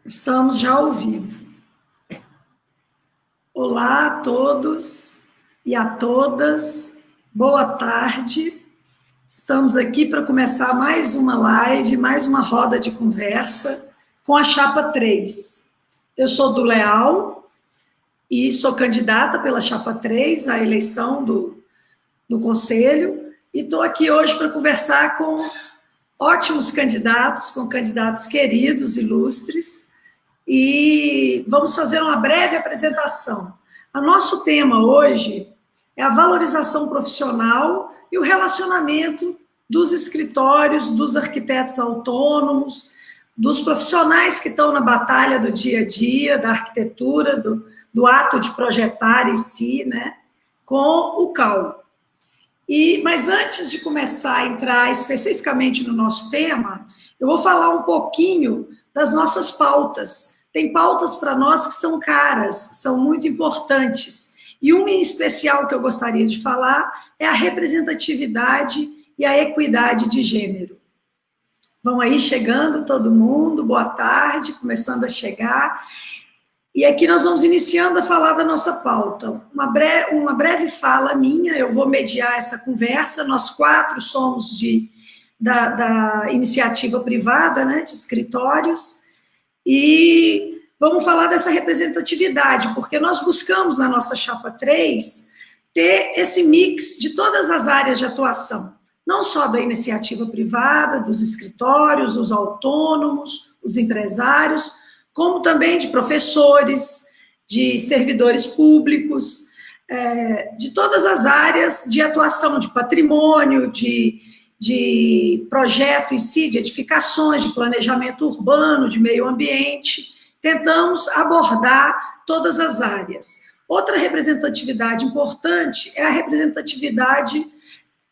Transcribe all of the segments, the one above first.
Estamos já ao vivo. Olá a todos e a todas, boa tarde. Estamos aqui para começar mais uma live, mais uma roda de conversa com a Chapa 3. Eu sou do Leal e sou candidata pela Chapa 3 à eleição do Conselho e estou aqui hoje para conversar com ótimos candidatos, com candidatos queridos, ilustres, e vamos fazer uma breve apresentação. O nosso tema hoje é a valorização profissional e o relacionamento dos escritórios, dos arquitetos autônomos, dos profissionais que estão na batalha do dia a dia, da arquitetura, do ato de projetar em si, né, com o CAU. Mas antes de começar a entrar especificamente no nosso tema, eu vou falar um pouquinho das nossas pautas. Tem pautas para nós que são caras, que são muito importantes. E uma em especial que eu gostaria de falar é a representatividade e a equidade de gênero. Vão aí chegando todo mundo, boa tarde, começando a chegar. E aqui nós vamos iniciando a falar da nossa pauta. Uma breve fala minha, eu vou mediar essa conversa. Nós quatro somos da iniciativa privada, né, de escritórios, e vamos falar dessa representatividade, porque nós buscamos na nossa Chapa 3 ter esse mix de todas as áreas de atuação, não só da iniciativa privada, dos escritórios, os autônomos, os empresários, como também de professores, de servidores públicos, de todas as áreas de atuação, de patrimônio, de projeto em si, de edificações, de planejamento urbano, de meio ambiente. Tentamos abordar todas as áreas. Outra representatividade importante é a representatividade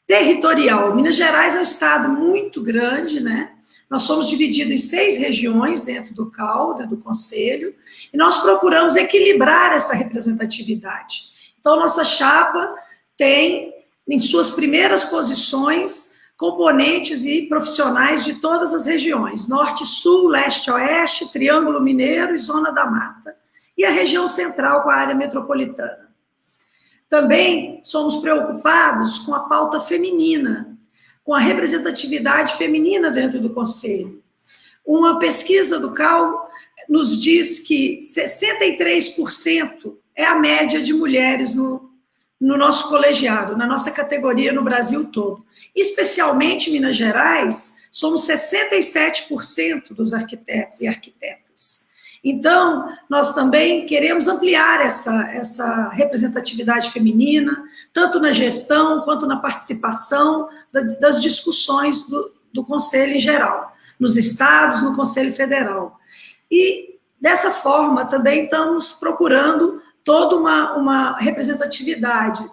territorial. Minas Gerais é um estado muito grande, né? Nós somos divididos em 6 regiões dentro do CAU, dentro do Conselho, e nós procuramos equilibrar essa representatividade. Então, nossa chapa tem, em suas primeiras posições, componentes e profissionais de todas as regiões, norte, sul, leste, oeste, Triângulo Mineiro e Zona da Mata, e a região central com a área metropolitana. Também somos preocupados com a pauta feminina, com a representatividade feminina dentro do Conselho. Uma pesquisa do CAU nos diz que 63% é a média de mulheres no nosso colegiado, na nossa categoria no Brasil todo. Especialmente em Minas Gerais, somos 67% dos arquitetos e arquitetas. Então, nós também queremos ampliar essa representatividade feminina, tanto na gestão quanto na participação das discussões do Conselho em geral, nos estados, no Conselho Federal. E, dessa forma, também estamos procurando toda uma representatividade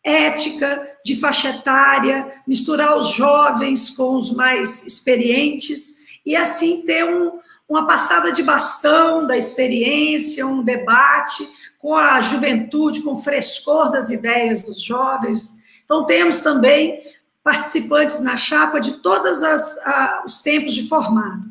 ética, de faixa etária, misturar os jovens com os mais experientes, e assim ter uma passada de bastão da experiência, um debate com a juventude, com o frescor das ideias dos jovens. Então, temos também participantes na chapa de todos os tempos de formado,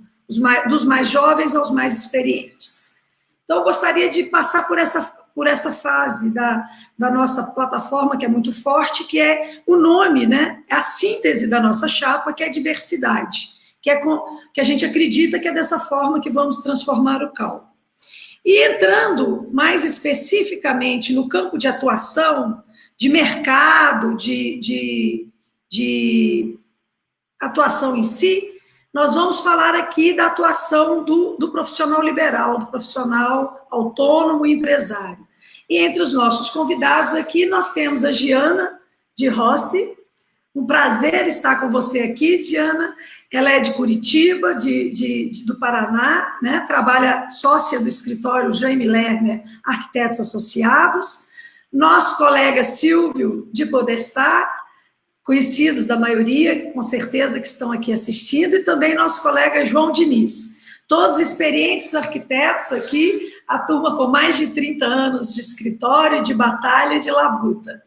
dos mais jovens aos mais experientes. Então, eu gostaria de passar por essa fase da nossa plataforma, que é muito forte, que é o nome, né? A síntese da nossa chapa, que é diversidade, que a gente acredita que é dessa forma que vamos transformar o CAU. E entrando mais especificamente no campo de atuação, de mercado, de atuação em si, nós vamos falar aqui da atuação do profissional liberal, do profissional autônomo e empresário. E entre os nossos convidados aqui, nós temos a Giana de Rossi. Um prazer estar com você aqui, Diana. Ela é de Curitiba, do Paraná, né? Trabalha sócia do escritório Jaime Lerner Arquitetos Associados. Nosso colega Silvio de Podestá, conhecidos da maioria, com certeza que estão aqui assistindo, e também nosso colega João Diniz. Todos experientes arquitetos aqui, a turma com mais de 30 anos de escritório, de batalha e de labuta.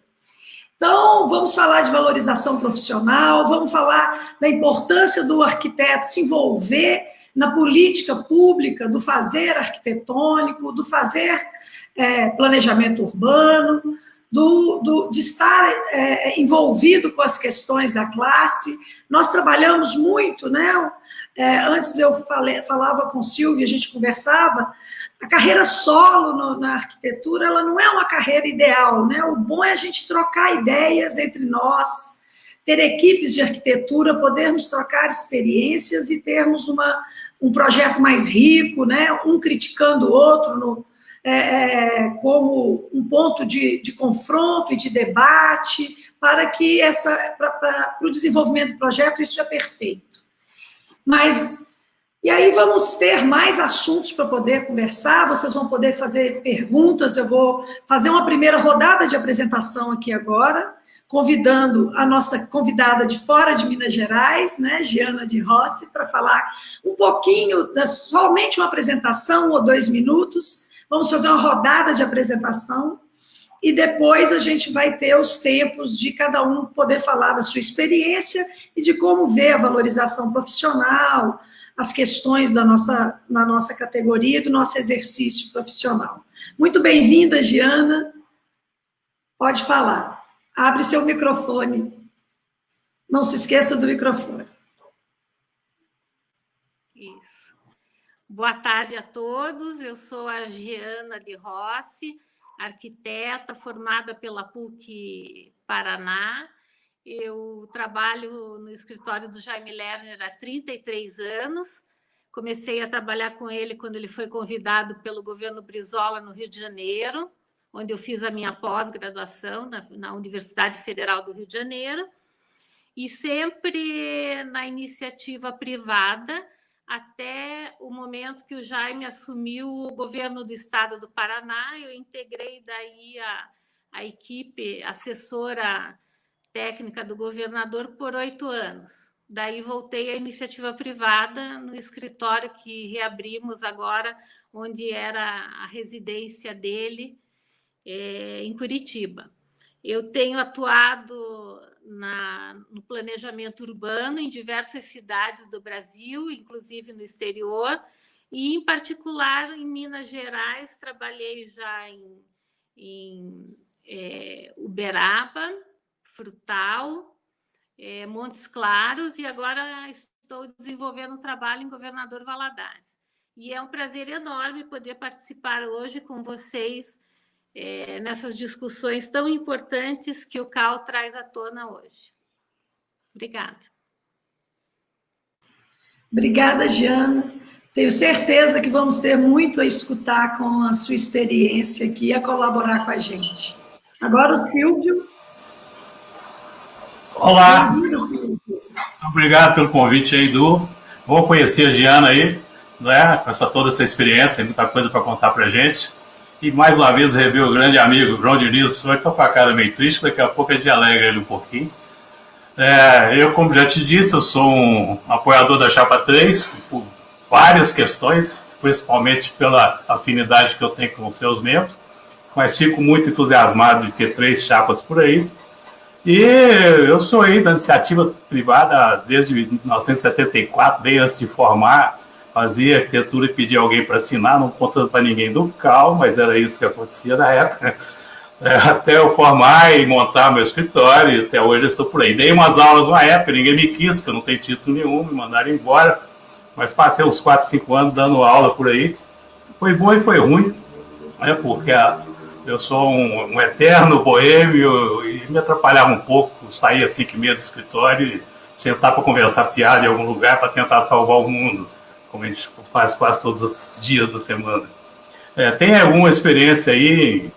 Então, vamos falar de valorização profissional, vamos falar da importância do arquiteto se envolver na política pública do fazer arquitetônico, do fazer planejamento urbano, de estar envolvido com as questões da classe. Nós trabalhamos muito, né? Antes eu falava com Silvia, a gente conversava, a carreira solo na arquitetura, ela não é uma carreira ideal, né? O bom é a gente trocar ideias entre nós, ter equipes de arquitetura, podermos trocar experiências e termos um projeto mais rico, né? Um criticando o outro como um ponto de confronto e de debate, para que para o desenvolvimento do projeto isso é perfeito. E aí vamos ter mais assuntos para poder conversar, vocês vão poder fazer perguntas, eu vou fazer uma primeira rodada de apresentação aqui agora, convidando a nossa convidada de fora de Minas Gerais, né, Giana de Rossi, para falar um pouquinho, somente uma apresentação, 1 ou 2 minutos. Vamos fazer uma rodada de apresentação e depois a gente vai ter os tempos de cada um poder falar da sua experiência e de como vê a valorização profissional, as questões na nossa categoria, do nosso exercício profissional. Muito bem-vinda, Giana. Pode falar. Abre seu microfone. Não se esqueça do microfone. Isso. Boa tarde a todos. Eu sou a Giana de Rossi, arquiteta formada pela PUC Paraná. Eu trabalho no escritório do Jaime Lerner há 33 anos. Comecei a trabalhar com ele quando ele foi convidado pelo governo Brizola no Rio de Janeiro, onde eu fiz a minha pós-graduação na Universidade Federal do Rio de Janeiro, e sempre na iniciativa privada, até o momento que o Jaime assumiu o governo do estado do Paraná. Eu integrei daí a equipe assessora técnica do governador por 8 anos. Daí voltei à iniciativa privada no escritório que reabrimos agora, onde era a residência dele, em Curitiba. Eu tenho atuado no planejamento urbano em diversas cidades do Brasil, inclusive no exterior, e, em particular, em Minas Gerais, trabalhei já em Uberaba, Frutal, Montes Claros, e agora estou desenvolvendo um trabalho em Governador Valadares. E é um prazer enorme poder participar hoje com vocês nessas discussões tão importantes que o CAL traz à tona hoje. Obrigada. Obrigada, Giana. Tenho certeza que vamos ter muito a escutar com a sua experiência aqui e a colaborar com a gente. Agora o Silvio. Olá. Muito obrigado pelo convite aí, Du. Vou conhecer a Giana aí, né, com toda essa experiência, tem muita coisa para contar para a gente. E mais uma vez rever o grande amigo João Diniz. Hoje estou com a cara meio triste, daqui a pouco a gente alegra ele um pouquinho. Eu, como já te disse, eu sou um apoiador da Chapa 3, por várias questões, principalmente pela afinidade que eu tenho com os seus membros, mas fico muito entusiasmado de ter 3 chapas por aí. E eu sou aí da iniciativa privada desde 1974, bem antes de formar. Fazia arquitetura e pedia alguém para assinar, não contando para ninguém do CAL, mas era isso que acontecia na época. Até eu formar e montar meu escritório, e até hoje eu estou por aí. Dei umas aulas na época, ninguém me quis, que eu não tenho título nenhum, me mandaram embora, mas passei uns 4, 5 anos dando aula por aí. Foi bom e foi ruim, né, porque eu sou um eterno boêmio e me atrapalhava um pouco, sair às 5h30 do escritório e sentar para conversar fiado em algum lugar para tentar salvar o mundo, como a gente faz quase todos os dias da semana. Tem alguma experiência aí,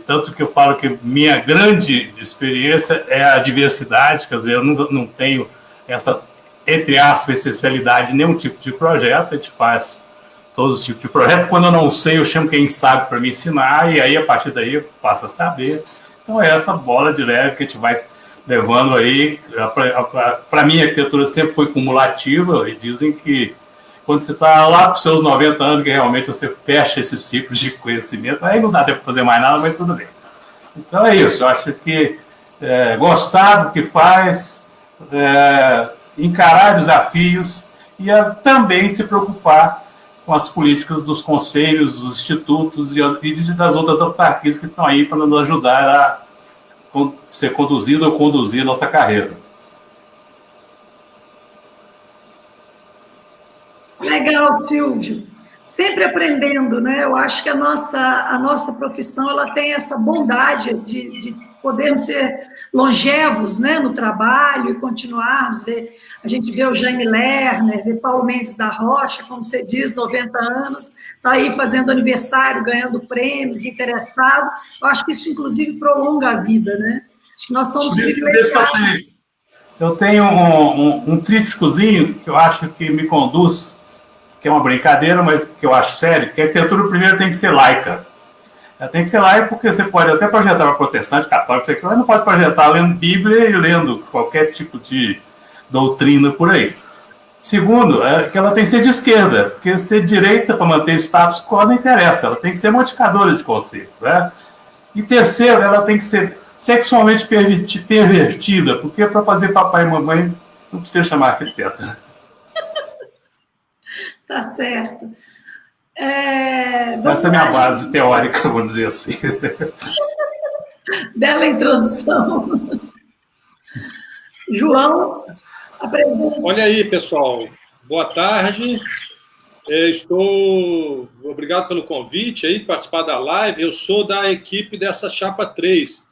tanto que eu falo que minha grande experiência é a diversidade, quer dizer, eu não tenho essa, entre aspas, especialidade em nenhum tipo de projeto, a gente faz todos os tipos de projeto. Quando eu não sei, eu chamo quem sabe para me ensinar, e aí, a partir daí, eu passo a saber. Então, é essa bola de leve que a gente vai levando aí. Para mim, a arquitetura sempre foi cumulativa, e dizem que quando você está lá para os seus 90 anos, que realmente você fecha esses ciclos de conhecimento, aí não dá tempo para fazer mais nada, mas tudo bem. Então é isso, eu acho que gostar do que faz, encarar desafios e também se preocupar com as políticas dos conselhos, dos institutos e das outras autarquias que estão aí para nos ajudar a ser conduzido ou conduzir a nossa carreira. Legal, Silvio. Sempre aprendendo, né? Eu acho que a nossa profissão ela tem essa bondade de podermos ser longevos, né, no trabalho e continuarmos. A gente vê o Jaime Lerner, vê Paulo Mendes da Rocha, como você diz, 90 anos, está aí fazendo aniversário, ganhando prêmios, interessado. Eu acho que isso, inclusive, prolonga a vida, né? Acho que nós estamos privilegiados. Eu tenho um trípticozinho que eu acho que me conduz, que é uma brincadeira, mas que eu acho sério, que a arquitetura primeiro tem que ser laica. Ela tem que ser laica porque você pode até projetar para protestante, católico, mas não pode projetar lendo Bíblia e lendo qualquer tipo de doutrina por aí. Segundo, é que ela tem que ser de esquerda, porque ser direita para manter status quo não interessa, ela tem que ser modificadora de conceitos, né? E terceiro, ela tem que ser sexualmente pervertida, porque para fazer papai e mamãe não precisa chamar arquiteta. Tá certo. Essa é a minha base teórica, vou dizer assim. Bela introdução. João, apresenta. Olha aí, pessoal. Boa tarde. Obrigado pelo convite aí, participar da live. Eu sou da equipe dessa Chapa 3.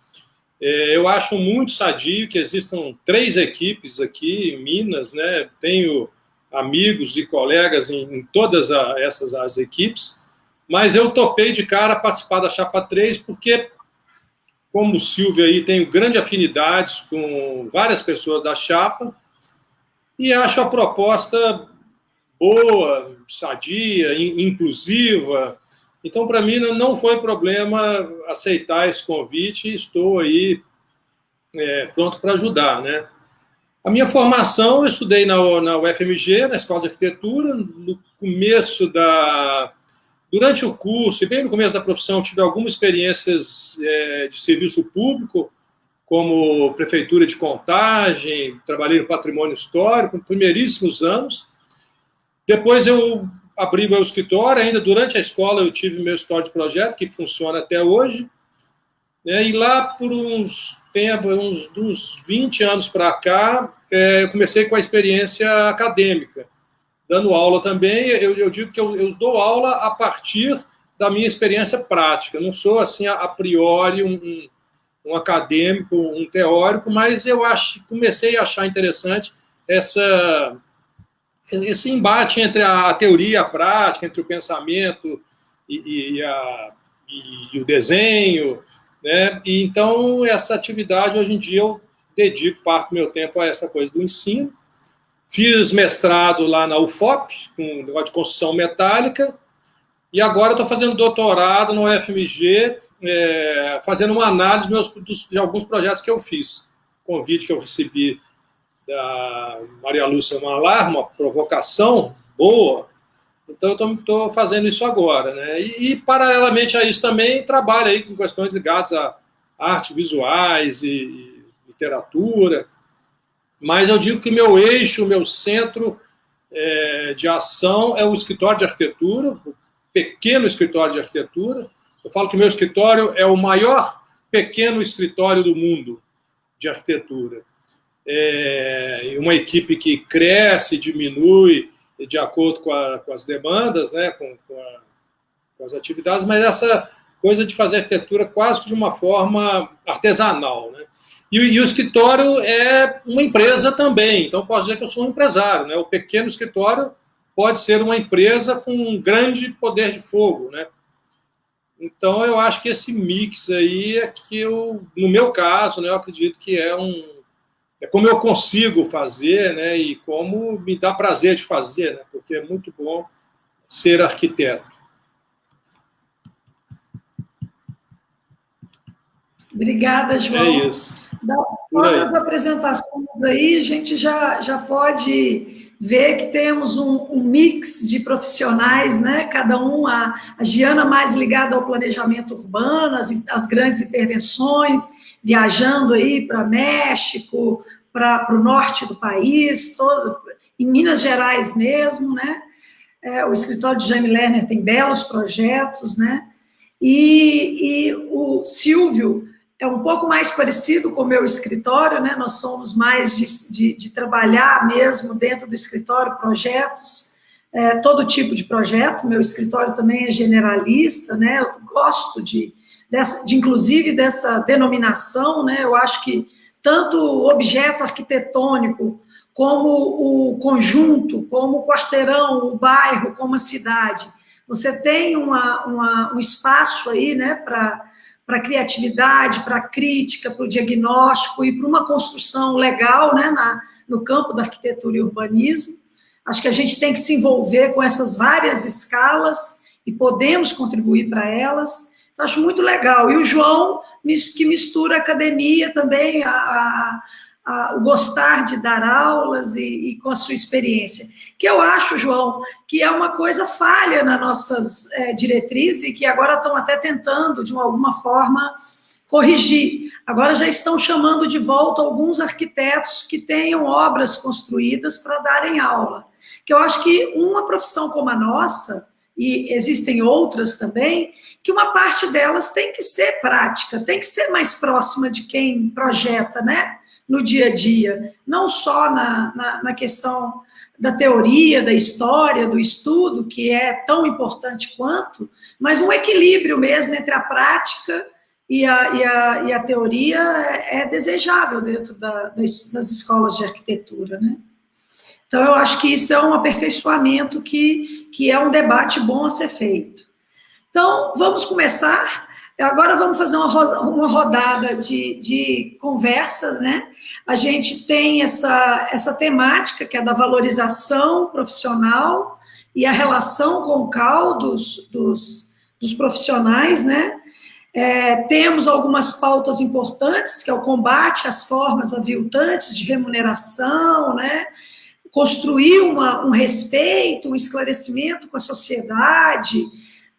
Eu acho muito sadio que existam 3 equipes aqui em Minas, né? Tenho amigos e colegas em todas as equipes, mas eu topei de cara participar da Chapa 3 porque, como o Silvio aí, tenho grande afinidade com várias pessoas da Chapa e acho a proposta boa, sadia, inclusiva. Então, para mim, não foi problema aceitar esse convite e estou aí pronto para ajudar, né? A minha formação, eu estudei na UFMG, na Escola de Arquitetura. No começo durante o curso e bem no começo da profissão, tive algumas experiências de serviço público, como prefeitura de Contagem, trabalhei no patrimônio histórico, nos primeiríssimos anos. Depois eu abri meu escritório, ainda durante a escola eu tive meu escritório de projeto, que funciona até hoje. E lá, por uns 20 anos para cá, eu comecei com a experiência acadêmica, dando aula também. Eu digo que eu dou aula a partir da minha experiência prática. Eu não sou, assim, a priori, um acadêmico, um teórico, mas eu comecei a achar interessante esse embate entre a teoria e a prática, entre o pensamento e o desenho, né? E então, essa atividade, hoje em dia, eu dedico parte do meu tempo a essa coisa do ensino. Fiz mestrado lá na UFOP, com negócio de construção metálica, e agora estou fazendo doutorado no UFMG, fazendo uma análise de alguns projetos que eu fiz. Convite que eu recebi da Maria Lúcia Malar, uma provocação boa. Então, eu estou fazendo isso agora, né? E, paralelamente a isso, também trabalho aí com questões ligadas a arte visuais e literatura. Mas eu digo que meu eixo, meu centro de ação é o escritório de arquitetura, o pequeno escritório de arquitetura. Eu falo que meu escritório é o maior pequeno escritório do mundo de arquitetura. Uma equipe que cresce, diminui de acordo com as demandas, né, com as atividades, mas essa coisa de fazer arquitetura quase que de uma forma artesanal, né? E o escritório é uma empresa também, então posso dizer que eu sou um empresário, né? O pequeno escritório pode ser uma empresa com um grande poder de fogo, né? Então eu acho que esse mix aí é que no meu caso, né, eu acredito que é como eu consigo fazer, né, e como me dá prazer de fazer, né, porque é muito bom ser arquiteto. Obrigada, João. É isso. Das apresentações aí, a gente já pode ver que temos um mix de profissionais, né? Cada um, a Giana mais ligada ao planejamento urbano, as grandes intervenções, viajando aí para México, para o norte do país, em Minas Gerais mesmo, né? O escritório de Jaime Lerner tem belos projetos, né? E o Silvio é um pouco mais parecido com o meu escritório, né? Nós somos mais de trabalhar mesmo dentro do escritório, projetos, todo tipo de projeto. Meu escritório também é generalista, né? Eu gosto inclusive dessa denominação, né? Eu acho que tanto o objeto arquitetônico, como o conjunto, como o quarteirão, o bairro, como a cidade, você tem um espaço aí, né, para criatividade, para crítica, para o diagnóstico e para uma construção legal, né, no campo da arquitetura e urbanismo. Acho que a gente tem que se envolver com essas várias escalas e podemos contribuir para elas. Então, acho muito legal. E o João, que mistura a academia também, o gostar de dar aulas e com a sua experiência. Que eu acho, João, que é uma coisa falha nas nossas diretrizes e que agora estão até tentando, de alguma forma, corrigir. Agora já estão chamando de volta alguns arquitetos que tenham obras construídas para darem aula. Que eu acho que uma profissão como a nossa, e existem outras também, que uma parte delas tem que ser prática, tem que ser mais próxima de quem projeta, né? No dia a dia, não só na questão da teoria, da história, do estudo, que é tão importante quanto, mas um equilíbrio mesmo entre a prática e a teoria é desejável dentro das escolas de arquitetura, né? Então, eu acho que isso é um aperfeiçoamento que é um debate bom a ser feito. Então, vamos começar. Agora vamos fazer uma rodada de conversas, né? A gente tem essa temática, que é da valorização profissional e a relação com o CAL dos profissionais, né? Temos algumas pautas importantes, que é o combate às formas aviltantes de remuneração, né? Construir um respeito, um esclarecimento com a sociedade,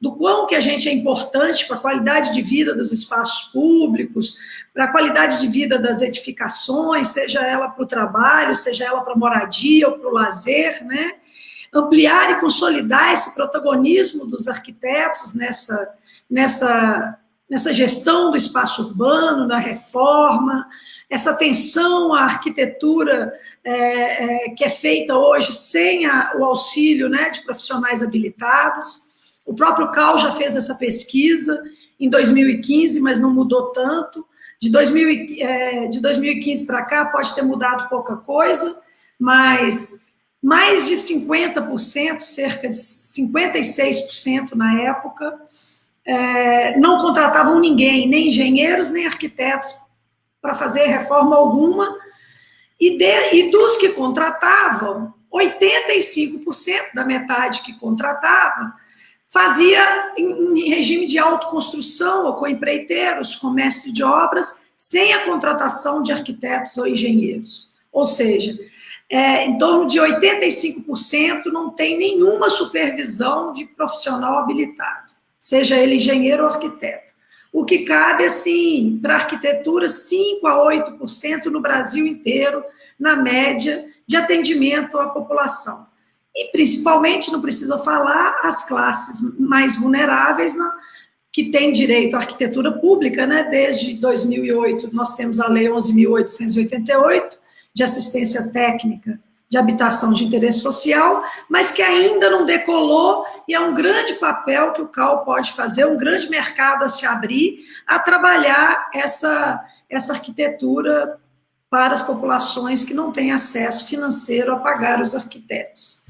do quão que a gente é importante para a qualidade de vida dos espaços públicos, para a qualidade de vida das edificações, seja ela para o trabalho, seja ela para a moradia ou para o lazer, né? Ampliar e consolidar esse protagonismo dos arquitetos nessa gestão do espaço urbano, da reforma, essa atenção à arquitetura que é feita hoje sem o auxílio, né, de profissionais habilitados. O próprio CAL já fez essa pesquisa em 2015, mas não mudou tanto. De 2015 para cá pode ter mudado pouca coisa, mas mais de 50%, cerca de 56% na época, não contratavam ninguém, nem engenheiros, nem arquitetos, para fazer reforma alguma, e dos que contratavam, 85% da metade que contratava, fazia em regime de autoconstrução, ou com empreiteiros, com mestre de obras, sem a contratação de arquitetos ou engenheiros. Ou seja, em torno de 85% não tem nenhuma supervisão de profissional habilitado, seja ele engenheiro ou arquiteto. O que cabe, assim, para a arquitetura, 5% a 8% no Brasil inteiro, na média, de atendimento à população. E, principalmente, não precisa falar, as classes mais vulneráveis, que têm direito à arquitetura pública, né? Desde 2008, nós temos a Lei 11.888, de assistência técnica de habitação de interesse social, mas que ainda não decolou, e é um grande papel que o CAL pode fazer, um grande mercado a se abrir, a trabalhar essa arquitetura para as populações que não têm acesso financeiro a pagar os arquitetos.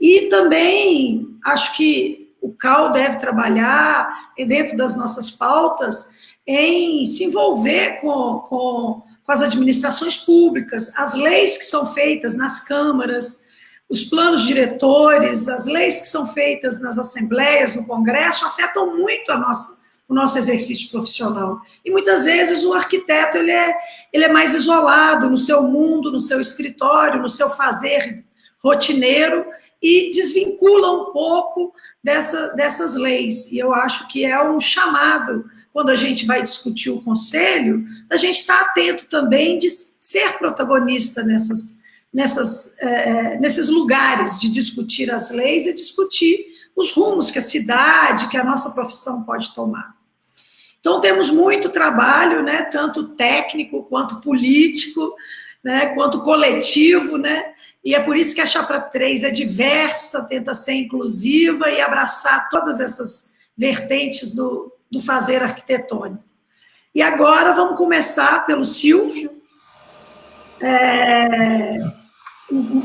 E também acho que o CAL deve trabalhar, dentro das nossas pautas, em se envolver com as administrações públicas, as leis que são feitas nas câmaras, os planos diretores, as leis que são feitas nas assembleias, no Congresso, afetam muito o nosso exercício profissional. E muitas vezes o arquiteto ele é mais isolado no seu mundo, no seu escritório, no seu fazer rotineiro, e desvincula um pouco dessas leis. E eu acho que é um chamado, quando a gente vai discutir o conselho, a gente estar atento também de ser protagonista nesses lugares de discutir as leis e discutir os rumos que a cidade, que a nossa profissão pode tomar. Então, temos muito trabalho, né, tanto técnico quanto político, né, quanto coletivo, né, e é por isso que a Chapa 3 é diversa, tenta ser inclusiva e abraçar todas essas vertentes do fazer arquitetônico. E agora vamos começar pelo Silvio.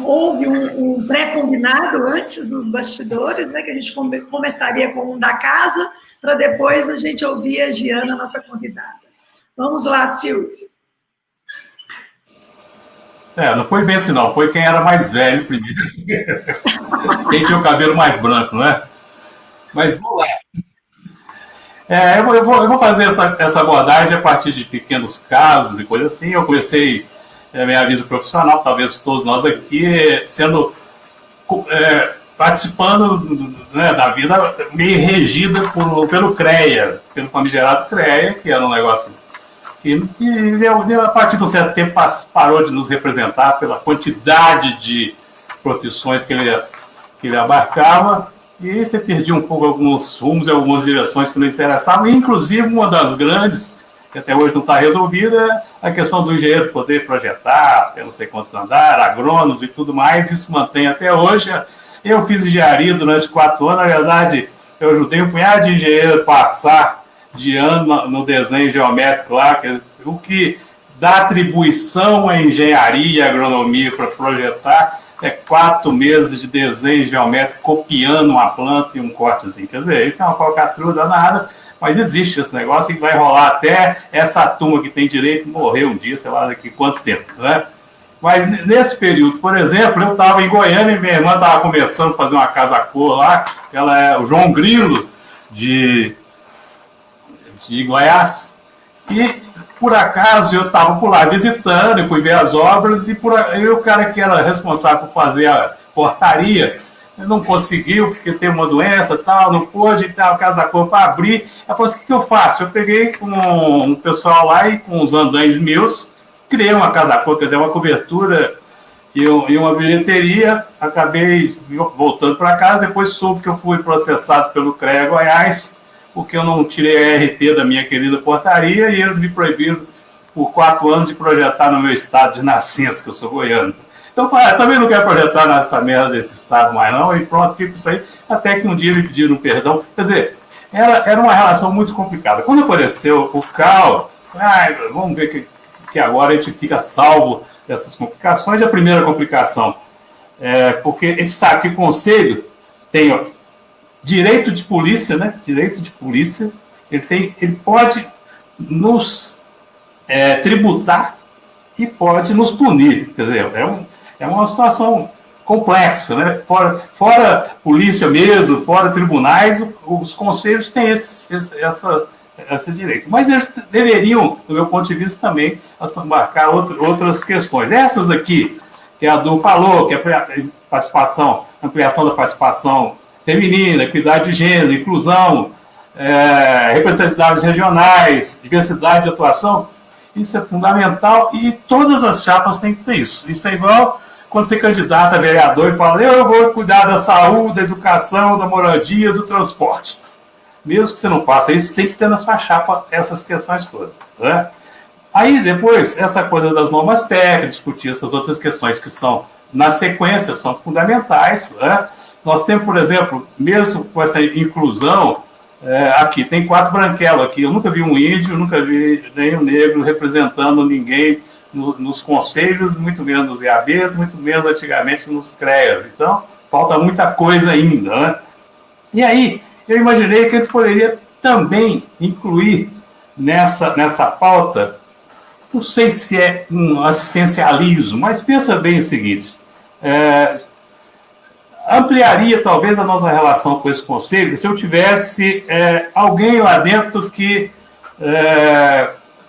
Houve um pré-combinado antes nos bastidores, né, que a gente começaria com um da casa, para depois a gente ouvir a Giana, nossa convidada. Vamos lá, Silvio. Não foi bem assim, não. Foi quem era mais velho primeiro. Quem tinha o cabelo mais branco, não é? Mas vamos lá. Eu vou fazer essa abordagem a partir de pequenos casos e coisas assim. Eu comecei a minha vida profissional, talvez todos nós aqui, participando da vida meio regida pelo CREA, pelo famigerado CREA, que era um negócio que a partir de um certo tempo parou de nos representar pela quantidade de profissões que ele abarcava, e você perdia um pouco alguns rumos e algumas direções que não interessavam, inclusive uma das grandes, que até hoje não está resolvida, é a questão do engenheiro poder projetar, eu não sei quantos andares, agrônomos e tudo mais, isso mantém até hoje. Eu fiz engenharia durante 4 anos, na verdade, eu ajudei um punhado de engenheiro a passar de ano no desenho geométrico lá, o que dá atribuição à engenharia e agronomia para projetar é 4 meses de desenho geométrico copiando uma planta e um cortezinho. Quer dizer, isso é uma falcatrua danada, mas existe esse negócio e vai rolar até essa turma que tem direito morrer um dia, sei lá daqui quanto tempo, né? Mas nesse período, por exemplo, eu estava em Goiânia e minha irmã estava começando a fazer uma casa-cor lá, ela é o João Grilo de Goiás, e por acaso eu estava por lá visitando e fui ver as obras, e o cara que era responsável por fazer a portaria não conseguiu, porque teve uma doença, tal, não pôde, tal, casa-cor para abrir. Ela falou assim: o que eu faço? Eu peguei com um pessoal lá e com os andaimes meus, criei uma casa-cor, quer dizer, uma cobertura e uma bilheteria, acabei voltando para casa, depois soube que eu fui processado pelo CREA Goiás, porque eu não tirei a RT da minha querida portaria e eles me proibiram por 4 anos de projetar no meu estado de nascença, que eu sou goiano. Então, eu também não quero projetar nessa merda desse estado mais não, e pronto, fico isso aí, até que um dia me pediram perdão. Quer dizer, era uma relação muito complicada. Quando apareceu o CAL, vamos ver que agora a gente fica salvo dessas complicações. A primeira complicação porque a gente sabe que o Conselho tem direito de polícia, né? Direito de polícia, ele pode nos tributar e pode nos punir. Quer dizer, é uma situação complexa, né? Fora polícia mesmo, fora tribunais, os conselhos têm esse direito. Mas eles deveriam, do meu ponto de vista, também abarcar outras questões. Essas aqui, que a Du falou, que é a ampliação da participação feminina, equidade de gênero, inclusão, representatividades regionais, diversidade de atuação, isso é fundamental e todas as chapas têm que ter isso. Isso é igual quando você candidata a vereador e fala: eu vou cuidar da saúde, da educação, da moradia, do transporte. Mesmo que você não faça isso, tem que ter na sua chapa essas questões todas, né? Aí, depois, essa coisa das normas técnicas, discutir essas outras questões que são, na sequência, são fundamentais, né? Nós temos, por exemplo, mesmo com essa inclusão, aqui, tem 4 branquelos aqui. Eu nunca vi um índio, nunca vi nenhum negro representando ninguém nos conselhos, muito menos nos IABs, muito menos antigamente nos CREAs. Então, falta muita coisa ainda, né? E aí, eu imaginei que a gente poderia também incluir nessa pauta, não sei se é um assistencialismo, mas pensa bem o seguinte: ampliaria talvez a nossa relação com esse conselho se eu tivesse alguém lá dentro que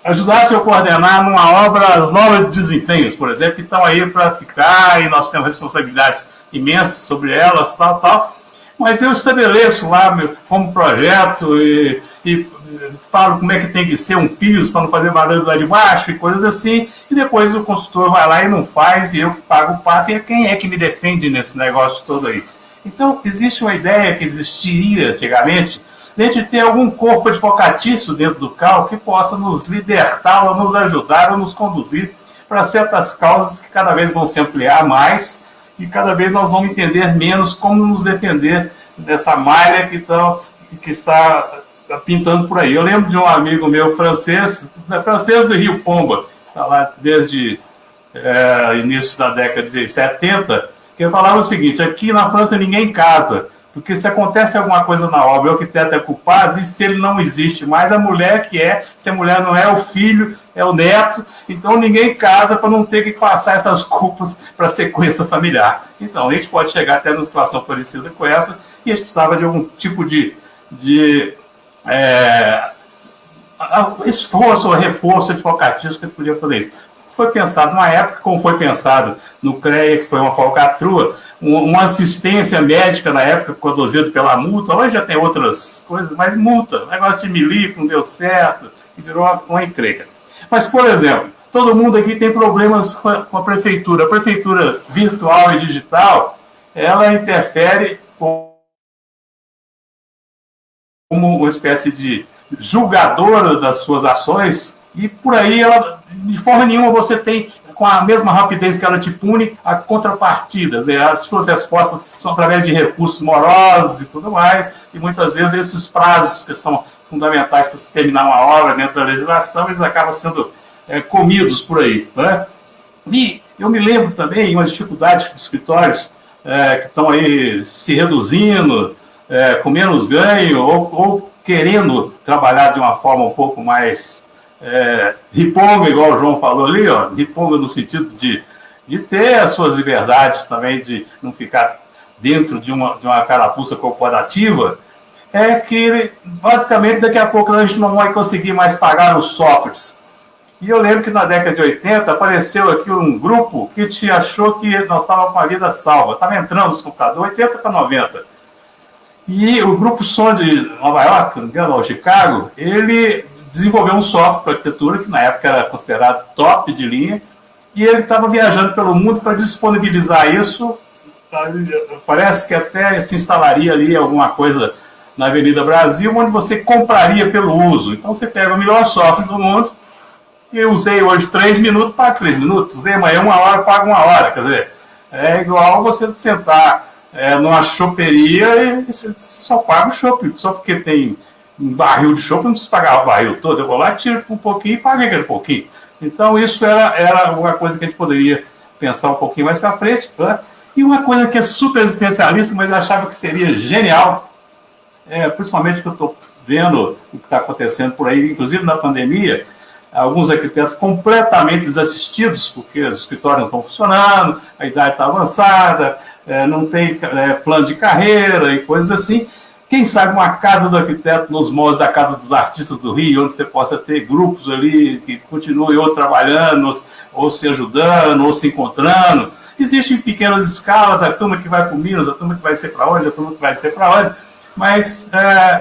ajudasse eu a coordenar numa obra as novas desempenhos, por exemplo, que estão aí para ficar e nós temos responsabilidades imensas sobre elas, tal. Mas eu estabeleço lá como projeto e falo como é que tem que ser um piso para não fazer barulho lá de baixo e coisas assim, e depois o consultor vai lá e não faz, e eu que pago o pato, e quem é que me defende nesse negócio todo aí? Então, existe uma ideia que existiria antigamente, de ter algum corpo advocatício dentro do CAL que possa nos libertar, ou nos ajudar, ou nos conduzir para certas causas que cada vez vão se ampliar mais, e cada vez nós vamos entender menos como nos defender dessa malha que está pintando por aí. Eu lembro de um amigo meu francês do Rio Pomba, está lá desde início da década de 70, que falava o seguinte: aqui na França ninguém casa, porque se acontece alguma coisa na obra, o arquiteto é culpado, e se ele não existe mais, a mulher que é, se a mulher não é, o filho, é o neto, então ninguém casa para não ter que passar essas culpas para a sequência familiar. Então, a gente pode chegar até numa situação parecida com essa, e a gente precisava de algum tipo de esforço ou reforço advocatício que podia fazer isso. Foi pensado na época, como foi pensado no CREA, que foi uma falcatrua, uma assistência médica na época conduzida pela multa. Hoje já tem outras coisas, mas multa, negócio de milico, não deu certo, e virou uma encrenca. Mas, por exemplo, todo mundo aqui tem problemas com a prefeitura. A prefeitura virtual e digital, ela interfere como uma espécie de julgadora das suas ações, e por aí ela, de forma nenhuma, você tem, com a mesma rapidez que ela te pune, a contrapartidas. As suas respostas são através de recursos morosos e tudo mais, e muitas vezes esses prazos que são fundamentais para se terminar uma obra dentro da legislação, eles acabam sendo comidos por aí, né? E eu me lembro também umas dificuldades de escritórios que estão aí se reduzindo, com menos ganho, ou querendo trabalhar de uma forma um pouco mais riponga, igual o João falou ali, ó, riponga no sentido de ter as suas liberdades também, de não ficar dentro de uma carapuça corporativa, é que, basicamente, daqui a pouco a gente não vai conseguir mais pagar os softwares. E eu lembro que na década de 80 apareceu aqui um grupo que te achou que nós estávamos com a vida salva. Estava entrando nos computadores, 80 para 90. E o grupo Som de Nova York, não me engano, ou Chicago, ele desenvolveu um software para arquitetura que na época era considerado top de linha, e ele estava viajando pelo mundo para disponibilizar isso. Parece que até se instalaria ali alguma coisa na Avenida Brasil, onde você compraria pelo uso. Então você pega o melhor software do mundo, e eu usei hoje 3 minutos, pago 3 minutos, usei amanhã 1 hora, pago 1 hora. Quer dizer, é igual você sentar numa choperia e você só paga o chopp, só porque tem um barril de chopp, não precisa pagar o barril todo. Eu vou lá, tiro um pouquinho e pago aquele pouquinho. Então isso era uma coisa que a gente poderia pensar um pouquinho mais para frente, né? E uma coisa que é super existencialista, mas eu achava que seria genial, principalmente que eu estou vendo o que está acontecendo por aí, inclusive na pandemia, alguns arquitetos completamente desassistidos, porque os escritórios não estão funcionando, a idade está avançada, não tem plano de carreira e coisas assim. Quem sabe uma casa do arquiteto nos moldes da Casa dos Artistas do Rio, onde você possa ter grupos ali que continuem ou trabalhando, ou se ajudando, ou se encontrando. Existem pequenas escalas, a turma que vai para o Minas, a turma que vai ser para onde, a turma que vai ser para onde, mas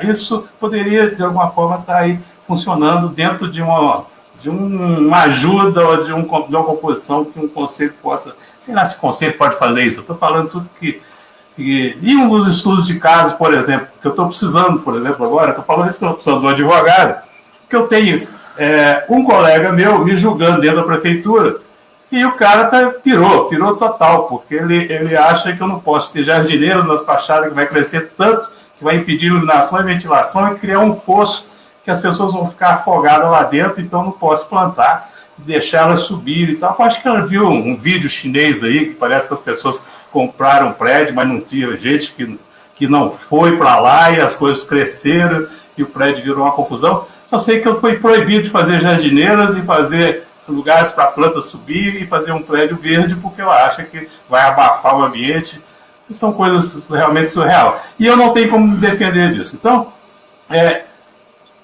isso poderia, de alguma forma, estar aí funcionando dentro de uma ajuda ou de uma composição que um conselho possa... Sei lá se o conselho pode fazer isso, eu estou falando tudo que... E um dos estudos de caso, por exemplo, que eu estou precisando, por exemplo, agora, estou falando isso que eu estou precisando de um advogado, que eu tenho um colega meu me julgando dentro da prefeitura, e o cara pirou total, porque ele acha que eu não posso ter jardineiros nas fachadas, que vai crescer tanto, que vai impedir iluminação e ventilação e criar um fosso que as pessoas vão ficar afogadas lá dentro, então não posso plantar, deixar elas subir e tal. Acho que ela viu um vídeo chinês aí, que parece que as pessoas compraram um prédio, mas não tinha gente que não foi para lá, e as coisas cresceram, e o prédio virou uma confusão. Só sei que eu fui proibido de fazer jardineiras e fazer lugares para plantas subir e fazer um prédio verde, porque eu acho que vai abafar o ambiente. E são coisas realmente surreal. E eu não tenho como me defender disso. Então,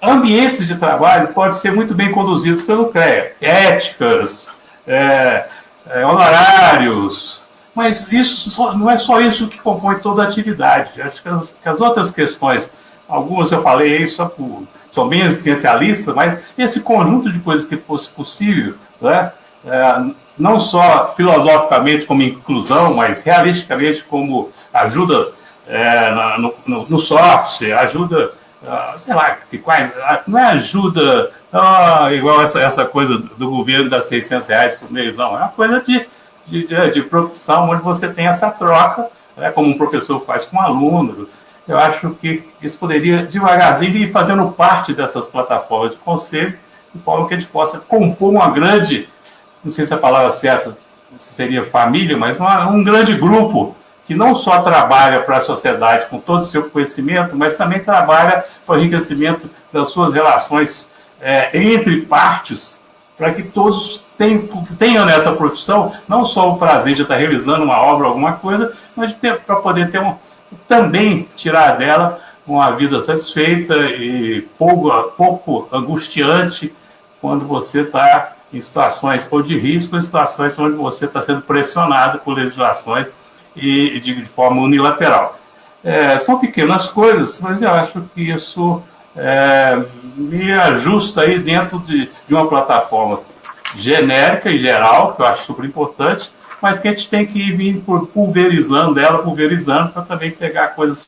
ambientes de trabalho podem ser muito bem conduzidos pelo CREA. Éticas, honorários, mas isso não é só isso que compõe toda a atividade. Acho que as outras questões algumas eu falei aí são bem existencialistas, mas esse conjunto de coisas que fosse possível, né, não só filosoficamente como inclusão, mas realisticamente como ajuda no software, ajuda, sei lá, não é ajuda igual essa coisa do governo das R$ 600 por mês, não, é uma coisa de profissão, onde você tem essa troca, né, como um professor faz com um aluno. Eu acho que isso poderia, devagarzinho, ir fazendo parte dessas plataformas de conselho, de forma que a gente possa compor uma grande, não sei se a palavra certa seria família, mas um grande grupo que não só trabalha para a sociedade com todo o seu conhecimento, mas também trabalha para o enriquecimento das suas relações entre partes, para que todos tenham nessa profissão não só o prazer de estar realizando uma obra, alguma coisa, mas para poder também tirar dela uma vida satisfeita e pouco angustiante quando você está em situações ou de risco, em situações onde você está sendo pressionado por legislações e de forma unilateral. São pequenas coisas, mas eu acho que isso me ajusta aí dentro de uma plataforma genérica e geral, que eu acho super importante, mas que a gente tem que ir vindo pulverizando, para também pegar coisas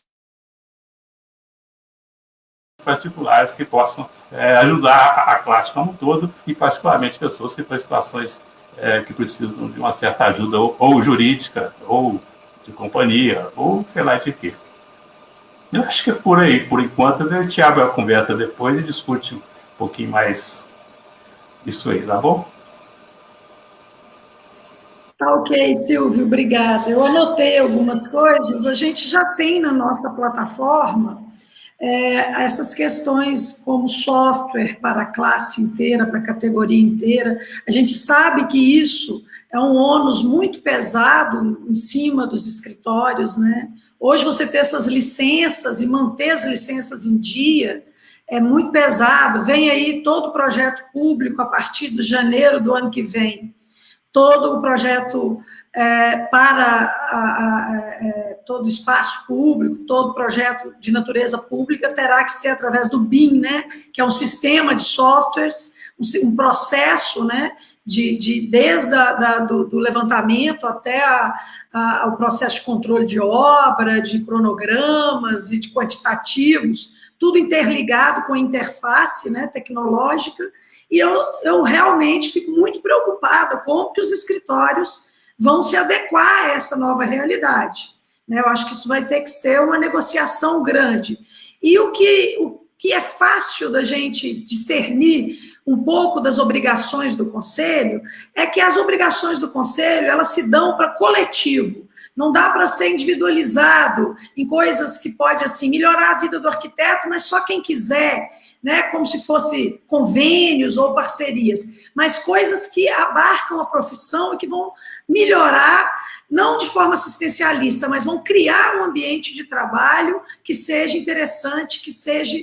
particulares que possam ajudar a classe como um todo, e particularmente pessoas que estão em situações que precisam de uma certa ajuda, ou jurídica, ou de companhia, ou sei lá de quê. Eu acho que é por aí, por enquanto. A gente abre a conversa depois e discute um pouquinho mais isso aí, tá bom? Tá ok, Silvio, obrigada. Eu anotei algumas coisas, a gente já tem na nossa plataforma essas questões como software para a classe inteira, para a categoria inteira. A gente sabe que isso é um ônus muito pesado em cima dos escritórios, né? Hoje você ter essas licenças e manter as licenças em dia é muito pesado. Vem aí todo o projeto público a partir de janeiro do ano que vem. Todo o projeto para todo o espaço público, todo projeto de natureza pública terá que ser através do BIM, né, que é um sistema de softwares, um processo, né, desde do levantamento até o processo de controle de obra, de cronogramas e de quantitativos, tudo interligado com a interface, né, tecnológica. E eu realmente fico muito preocupada com que os escritórios vão se adequar a essa nova realidade. Eu acho que isso vai ter que ser uma negociação grande. E o que é fácil da gente discernir um pouco das obrigações do Conselho é que as obrigações do Conselho, elas se dão para coletivo. Não dá para ser individualizado em coisas que pode assim melhorar a vida do arquiteto, mas só quem quiser, né, como se fosse convênios ou parcerias, mas coisas que abarcam a profissão e que vão melhorar, não de forma assistencialista, mas vão criar um ambiente de trabalho que seja interessante, que seja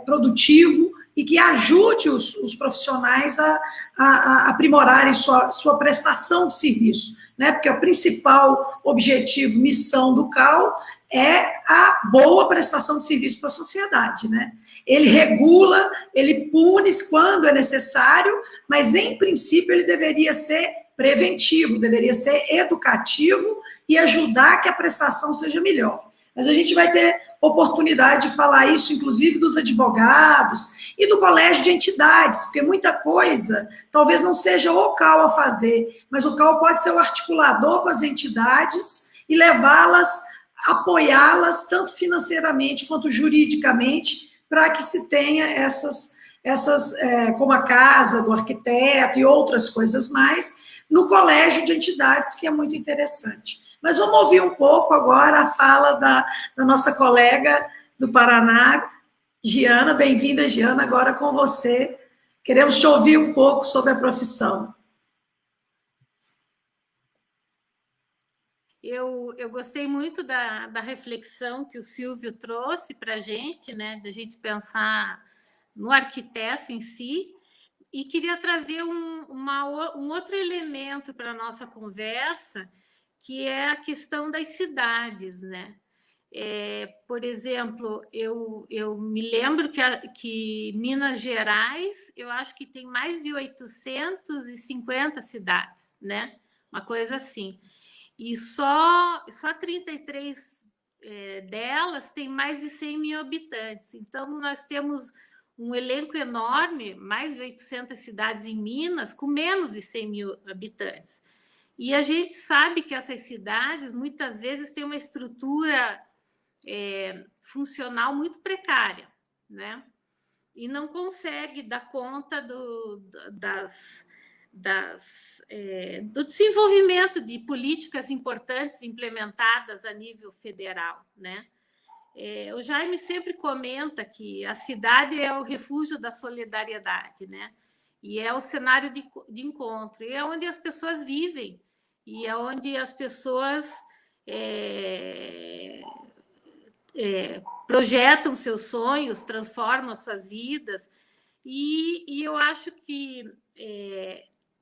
produtivo e que ajude os profissionais a aprimorarem sua prestação de serviço, né? Porque o principal objetivo, missão do CAL é a boa prestação de serviço para a sociedade, né? Ele regula, ele pune quando é necessário, mas, em princípio, ele deveria ser preventivo, deveria ser educativo e ajudar que a prestação seja melhor. Mas a gente vai ter oportunidade de falar isso, inclusive, dos advogados e do colégio de entidades, porque muita coisa talvez não seja o CAL a fazer, mas o CAL pode ser o articulador com as entidades e levá-las, apoiá-las, tanto financeiramente quanto juridicamente, para que se tenha essas como a casa do arquiteto e outras coisas mais, no colégio de entidades, que é muito interessante. Mas vamos ouvir um pouco agora a fala da nossa colega do Paraná, Giana. Bem-vinda, Giana, agora com você. Queremos te ouvir um pouco sobre a profissão. Eu gostei muito da reflexão que o Silvio trouxe para a gente, né, da gente pensar no arquiteto em si, e queria trazer um outro elemento para a nossa conversa, que é a questão das cidades, né? Por exemplo, eu me lembro que Minas Gerais, eu acho que tem mais de 850 cidades, né? Uma coisa assim. E só 33 delas têm mais de 100 mil habitantes. Então, nós temos um elenco enorme, mais de 800 cidades em Minas, com menos de 100 mil habitantes. E a gente sabe que essas cidades, muitas vezes, têm uma estrutura funcional muito precária, né? E não consegue dar conta do desenvolvimento de políticas importantes implementadas a nível federal, né? O Jaime sempre comenta que a cidade é o refúgio da solidariedade, né? E é o cenário de encontro, e é onde as pessoas vivem, e é onde as pessoas projetam seus sonhos, transformam suas vidas, e eu acho que,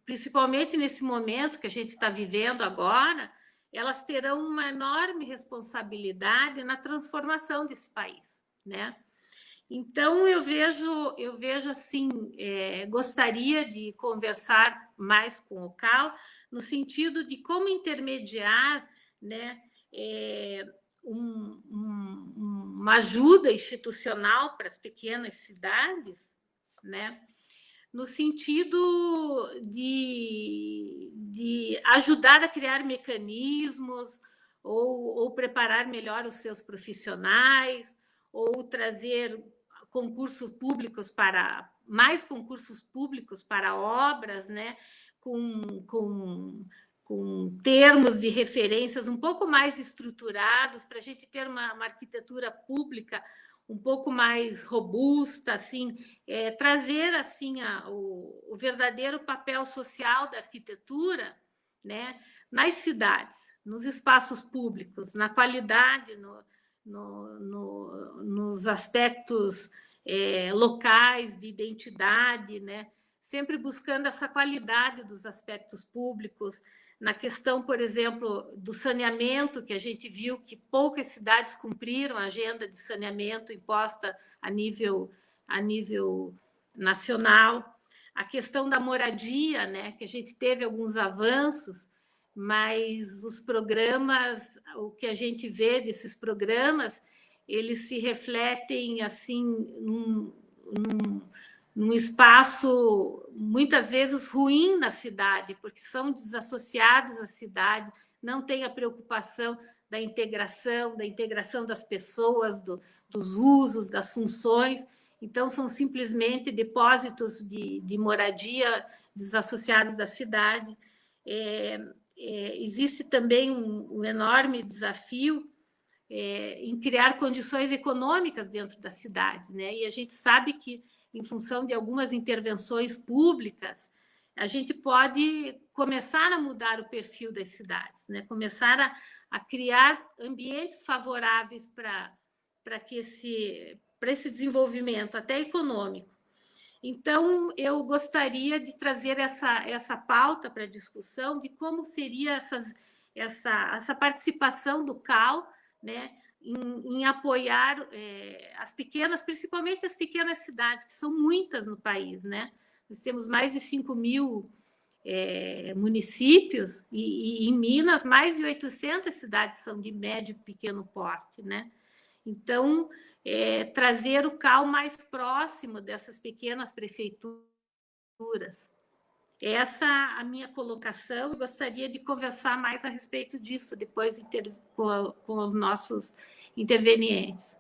principalmente nesse momento que a gente está vivendo agora, elas terão uma enorme responsabilidade na transformação desse país, né? Então, eu vejo assim, gostaria de conversar mais com o Cal, no sentido de como intermediar, né, uma ajuda institucional para as pequenas cidades, né, no sentido de ajudar a criar mecanismos ou preparar melhor os seus profissionais, ou trazer mais concursos públicos para obras, né, com termos de referências um pouco mais estruturados, para a gente ter uma arquitetura pública um pouco mais robusta, assim, trazer assim o verdadeiro papel social da arquitetura, né, nas cidades, nos espaços públicos, na qualidade, nos aspectos locais de identidade, né, sempre buscando essa qualidade dos aspectos públicos. Na questão, por exemplo, do saneamento, que a gente viu que poucas cidades cumpriram a agenda de saneamento imposta a nível nacional. A questão da moradia, né, que a gente teve alguns avanços, mas os programas, o que a gente vê desses programas, eles se refletem assim num espaço, muitas vezes, ruim na cidade, porque são desassociados à cidade, não tem a preocupação da integração das pessoas, dos usos, das funções. Então, são simplesmente depósitos de moradia desassociados da cidade. Existe também um enorme desafio em criar condições econômicas dentro da cidade, né? E a gente sabe que, em função de algumas intervenções públicas, a gente pode começar a mudar o perfil das cidades, né? Começar a criar ambientes favoráveis para esse desenvolvimento, até econômico. Então, eu gostaria de trazer essa pauta para a discussão de como seria essa participação do CAL, né, em apoiar as pequenas, principalmente as pequenas cidades, que são muitas no país, né? Nós temos mais de 5 mil municípios e em Minas mais de 800 cidades são de médio e pequeno porte, né? Então, trazer o CAL mais próximo dessas pequenas prefeituras. Essa é a minha colocação. Eu gostaria de conversar mais a respeito disso depois com os nossos intervenientes.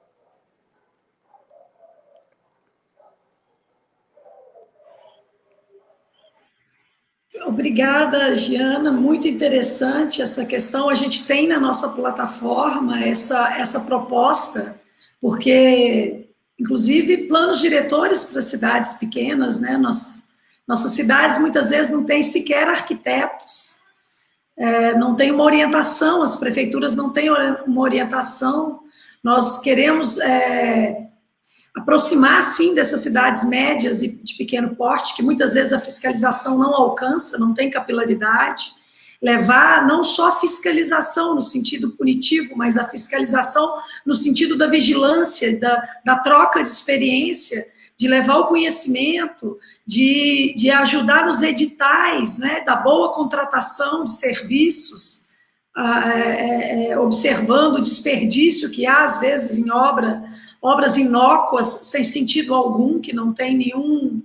Obrigada, Giana. Muito interessante essa questão. A gente tem na nossa plataforma essa proposta, porque, inclusive, planos diretores para cidades pequenas, né? Nossas cidades, muitas vezes, não têm sequer arquitetos, não tem uma orientação, as prefeituras não têm uma orientação. Nós queremos aproximar, sim, dessas cidades médias e de pequeno porte, que muitas vezes a fiscalização não alcança, não tem capilaridade. levar não só a fiscalização no sentido punitivo, mas a fiscalização no sentido da vigilância, da troca de experiência, de levar o conhecimento, de ajudar nos editais, né, da boa contratação de serviços, observando o desperdício que há, às vezes, em obras inócuas, sem sentido algum, que não tem nenhum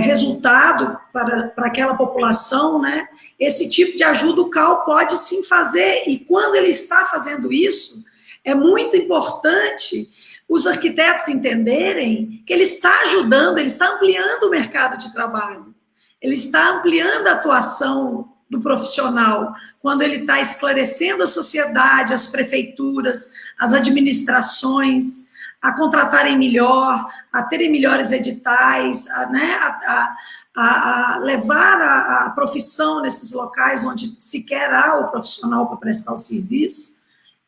resultado para aquela população, né? Esse tipo de ajuda o CAL pode sim fazer, e quando ele está fazendo isso, é muito importante os arquitetos entenderem que ele está ajudando, ele está ampliando o mercado de trabalho, ele está ampliando a atuação do profissional, quando ele está esclarecendo a sociedade, as prefeituras, as administrações, a contratarem melhor, a terem melhores editais, a levar a profissão nesses locais onde sequer há o profissional para prestar o serviço.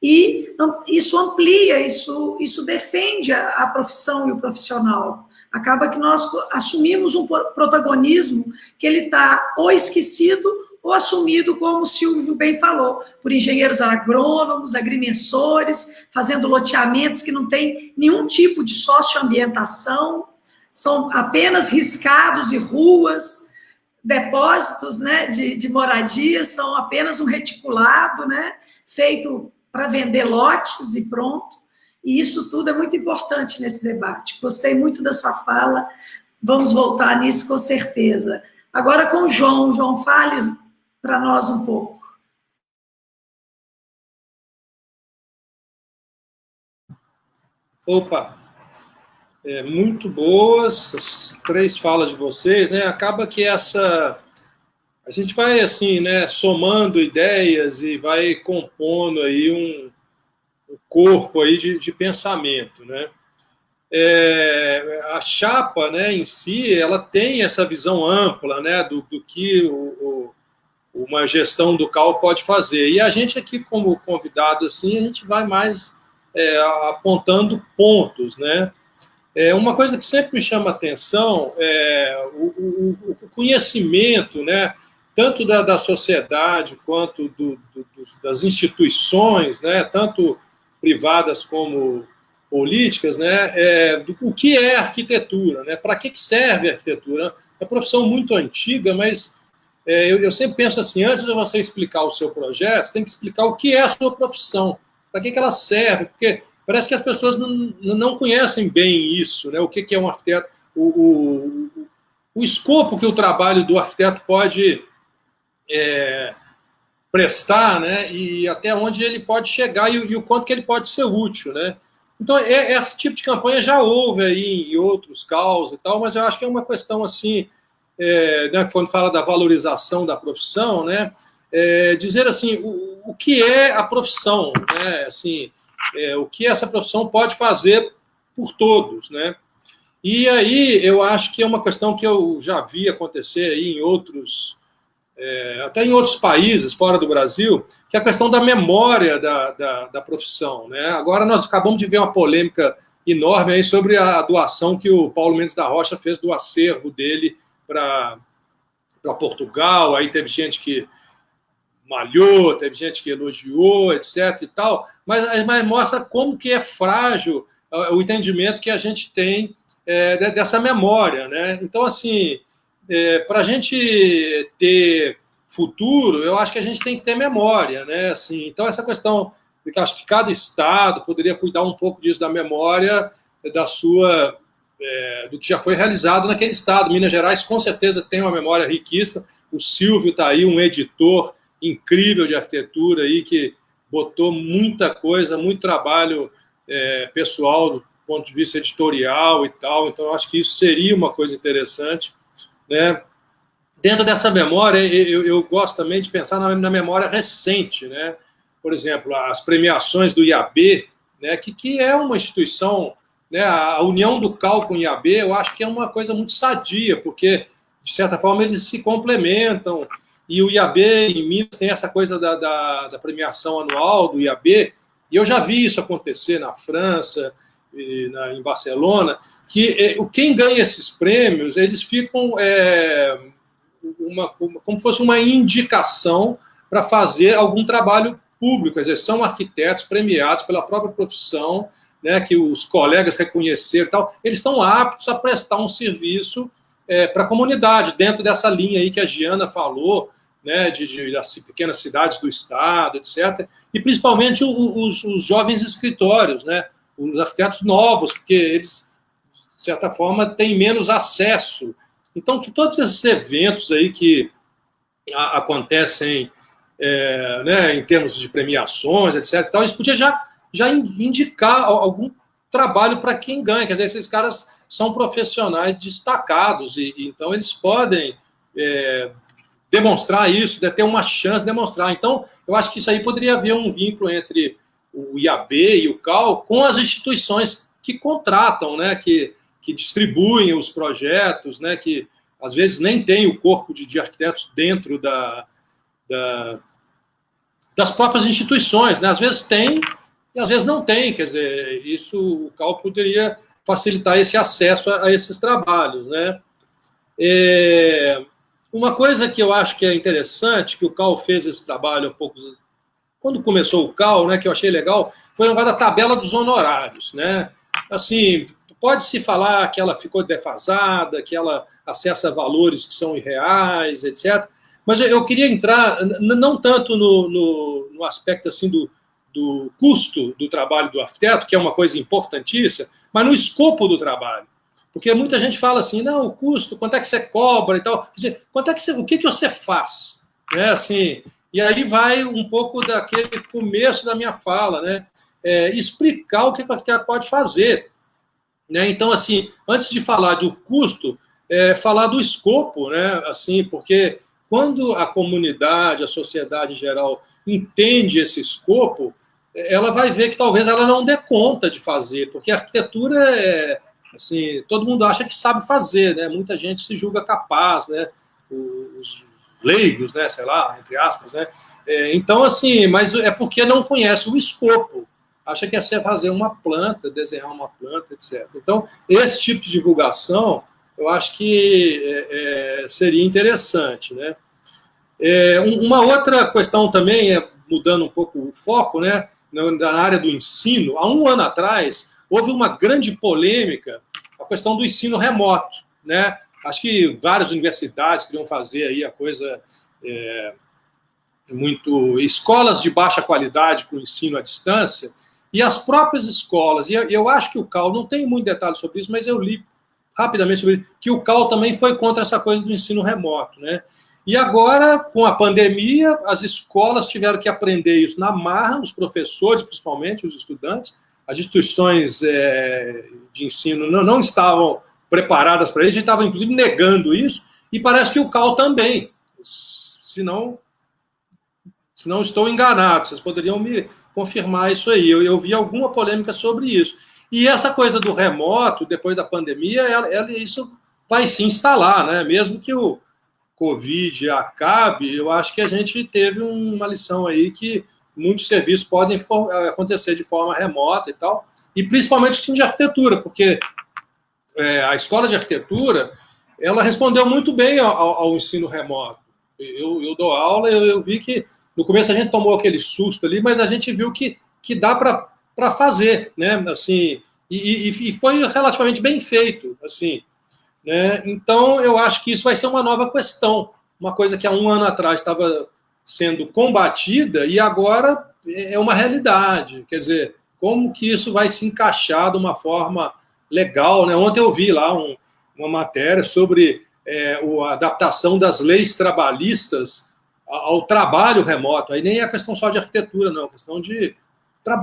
E isso amplia, isso defende a profissão e o profissional. Acaba que nós assumimos um protagonismo que ele está ou esquecido ou assumido, como o Silvio bem falou, por engenheiros agrônomos, agrimensores, fazendo loteamentos que não tem nenhum tipo de socioambientação, são apenas riscados e ruas, depósitos, né, de moradia, são apenas um reticulado, né, feito para vender lotes e pronto. E isso tudo é muito importante nesse debate. Gostei muito da sua fala, vamos voltar nisso com certeza. Agora com o João. João, fale para nós um pouco. Opa, muito boas as 3 falas de vocês, né? Acaba que a gente vai assim, né, somando ideias e vai compondo aí um corpo aí de pensamento, né? A chapa, né, em si, ela tem essa visão ampla, né, do que uma gestão do CAL pode fazer. E a gente aqui, como convidado, assim, a gente vai mais apontando pontos, né? Uma coisa que sempre me chama a atenção é o conhecimento, né, tanto da sociedade quanto das instituições, né, tanto privadas como políticas, né, o que é arquitetura, né, para que serve a arquitetura. É uma profissão muito antiga, mas eu sempre penso assim, antes de você explicar o seu projeto, você tem que explicar o que é a sua profissão, para que ela serve, porque parece que as pessoas não conhecem bem isso, né, o que é um arquiteto, o escopo que o trabalho do arquiteto pode prestar, né, e até onde ele pode chegar e o quanto que ele pode ser útil, né. Então, esse tipo de campanha já houve aí em outros CAUs e tal, mas eu acho que é uma questão assim, né, quando fala da valorização da profissão, né, dizer assim, o que é a profissão, né, assim, o que essa profissão pode fazer por todos, né. E aí eu acho que é uma questão que eu já vi acontecer aí em outros, até em outros países fora do Brasil, que é a questão da memória da profissão, né? Agora nós acabamos de ver uma polêmica enorme aí sobre a doação que o Paulo Mendes da Rocha fez do acervo dele para Portugal. Aí teve gente que malhou, teve gente que elogiou, etc. e tal, mas mostra como que é frágil o entendimento que a gente tem dessa memória, né? Então, assim, para a gente ter futuro, eu acho que a gente tem que ter memória, né? Assim, então, essa questão de que acho que cada estado poderia cuidar um pouco disso, da memória do que já foi realizado naquele estado. Minas Gerais, com certeza, tem uma memória riquíssima. O Silvio está aí, um editor incrível de arquitetura, aí, que botou muita coisa, muito trabalho pessoal do ponto de vista editorial e tal. Então, eu acho que isso seria uma coisa interessante, né? Dentro dessa memória, eu gosto também de pensar na memória recente, né? Por exemplo, as premiações do IAB, né? que é uma instituição, né? A união do CAL com o IAB, eu acho que é uma coisa muito sadia, porque, de certa forma, eles se complementam, e o IAB em Minas tem essa coisa da premiação anual do IAB, e eu já vi isso acontecer na França, em Barcelona, que quem ganha esses prêmios, eles ficam como fosse uma indicação para fazer algum trabalho público, quer dizer, são arquitetos premiados pela própria profissão, né, que os colegas reconheceram e tal, eles estão aptos a prestar um serviço para a comunidade, dentro dessa linha aí que a Giana falou, né, das pequenas cidades do estado, etc. E principalmente os jovens escritórios, né, os arquitetos novos, porque eles, de certa forma, têm menos acesso. Então, que todos esses eventos aí que acontecem né, em termos de premiações, etc., tal, isso podia já indicar algum trabalho para quem ganha. Quer dizer, esses caras são profissionais destacados, e então eles podem demonstrar isso, ter uma chance de demonstrar. Então, eu acho que isso aí poderia haver um vínculo entre o IAB e o CAL com as instituições que contratam, né, que distribuem os projetos, né, que às vezes nem tem o corpo de arquitetos dentro das próprias instituições, né? Às vezes tem e às vezes não tem. Quer dizer, isso o CAL poderia facilitar esse acesso a esses trabalhos, né? Uma coisa que eu acho que é interessante, que o CAL fez esse trabalho há poucos... Quando começou o CAL, né, que eu achei legal, foi o negócio da tabela dos honorários, né? Assim, pode-se falar que ela ficou defasada, que ela acessa valores que são irreais, etc. Mas eu queria entrar, não tanto no aspecto assim do custo do trabalho do arquiteto, que é uma coisa importantíssima, mas no escopo do trabalho. Porque muita gente fala assim, não, o custo, quanto é que você cobra e tal. Quer dizer, o que você faz? Né, assim, e aí vai um pouco daquele começo da minha fala, né? Explicar o que o arquiteto pode fazer. Né? Então, assim, antes de falar do custo, falar do escopo, né? Assim, porque quando a comunidade, a sociedade em geral, entende esse escopo, ela vai ver que talvez ela não dê conta de fazer, porque a arquitetura assim, todo mundo acha que sabe fazer, né? Muita gente se julga capaz, né? Os leigos, né? Sei lá, entre aspas, né? Então, assim, mas é porque não conhece o escopo. Acha que é fazer uma planta, desenhar uma planta, etc. Então, esse tipo de divulgação, eu acho que seria interessante, né? Uma outra questão também, mudando um pouco o foco, né? Na área do ensino, há um ano atrás, houve uma grande polêmica, a questão do ensino remoto, né? Acho que várias universidades queriam fazer aí a coisa muito... Escolas de baixa qualidade com ensino à distância, e as próprias escolas, e eu acho que o CAL, não tem muito detalhe sobre isso, mas eu li rapidamente sobre isso, que o CAL também foi contra essa coisa do ensino remoto, né? E agora, com a pandemia, as escolas tiveram que aprender isso na marra, os professores, principalmente, os estudantes, as instituições de ensino não estavam preparadas para isso, a gente estava, inclusive, negando isso, e parece que o CAL também, se não estou enganado, vocês poderiam me confirmar isso aí, eu vi alguma polêmica sobre isso. E essa coisa do remoto, depois da pandemia, isso vai se instalar, né? Mesmo que o Covid acabe, eu acho que a gente teve uma lição aí que muitos serviços podem acontecer de forma remota e tal, e principalmente o ensino de arquitetura, porque a escola de arquitetura, ela respondeu muito bem ao ensino remoto. Eu dou aula, eu vi que no começo a gente tomou aquele susto ali, mas a gente viu que dá para fazer, né? Assim, e foi relativamente bem feito, assim. Né? Então, eu acho que isso vai ser uma nova questão, uma coisa que há um ano atrás estava sendo combatida e agora é uma realidade. Quer dizer, como que isso vai se encaixar de uma forma legal? Né? Ontem eu vi lá uma matéria sobre a adaptação das leis trabalhistas ao trabalho remoto. Aí nem é questão só de arquitetura, não, é questão de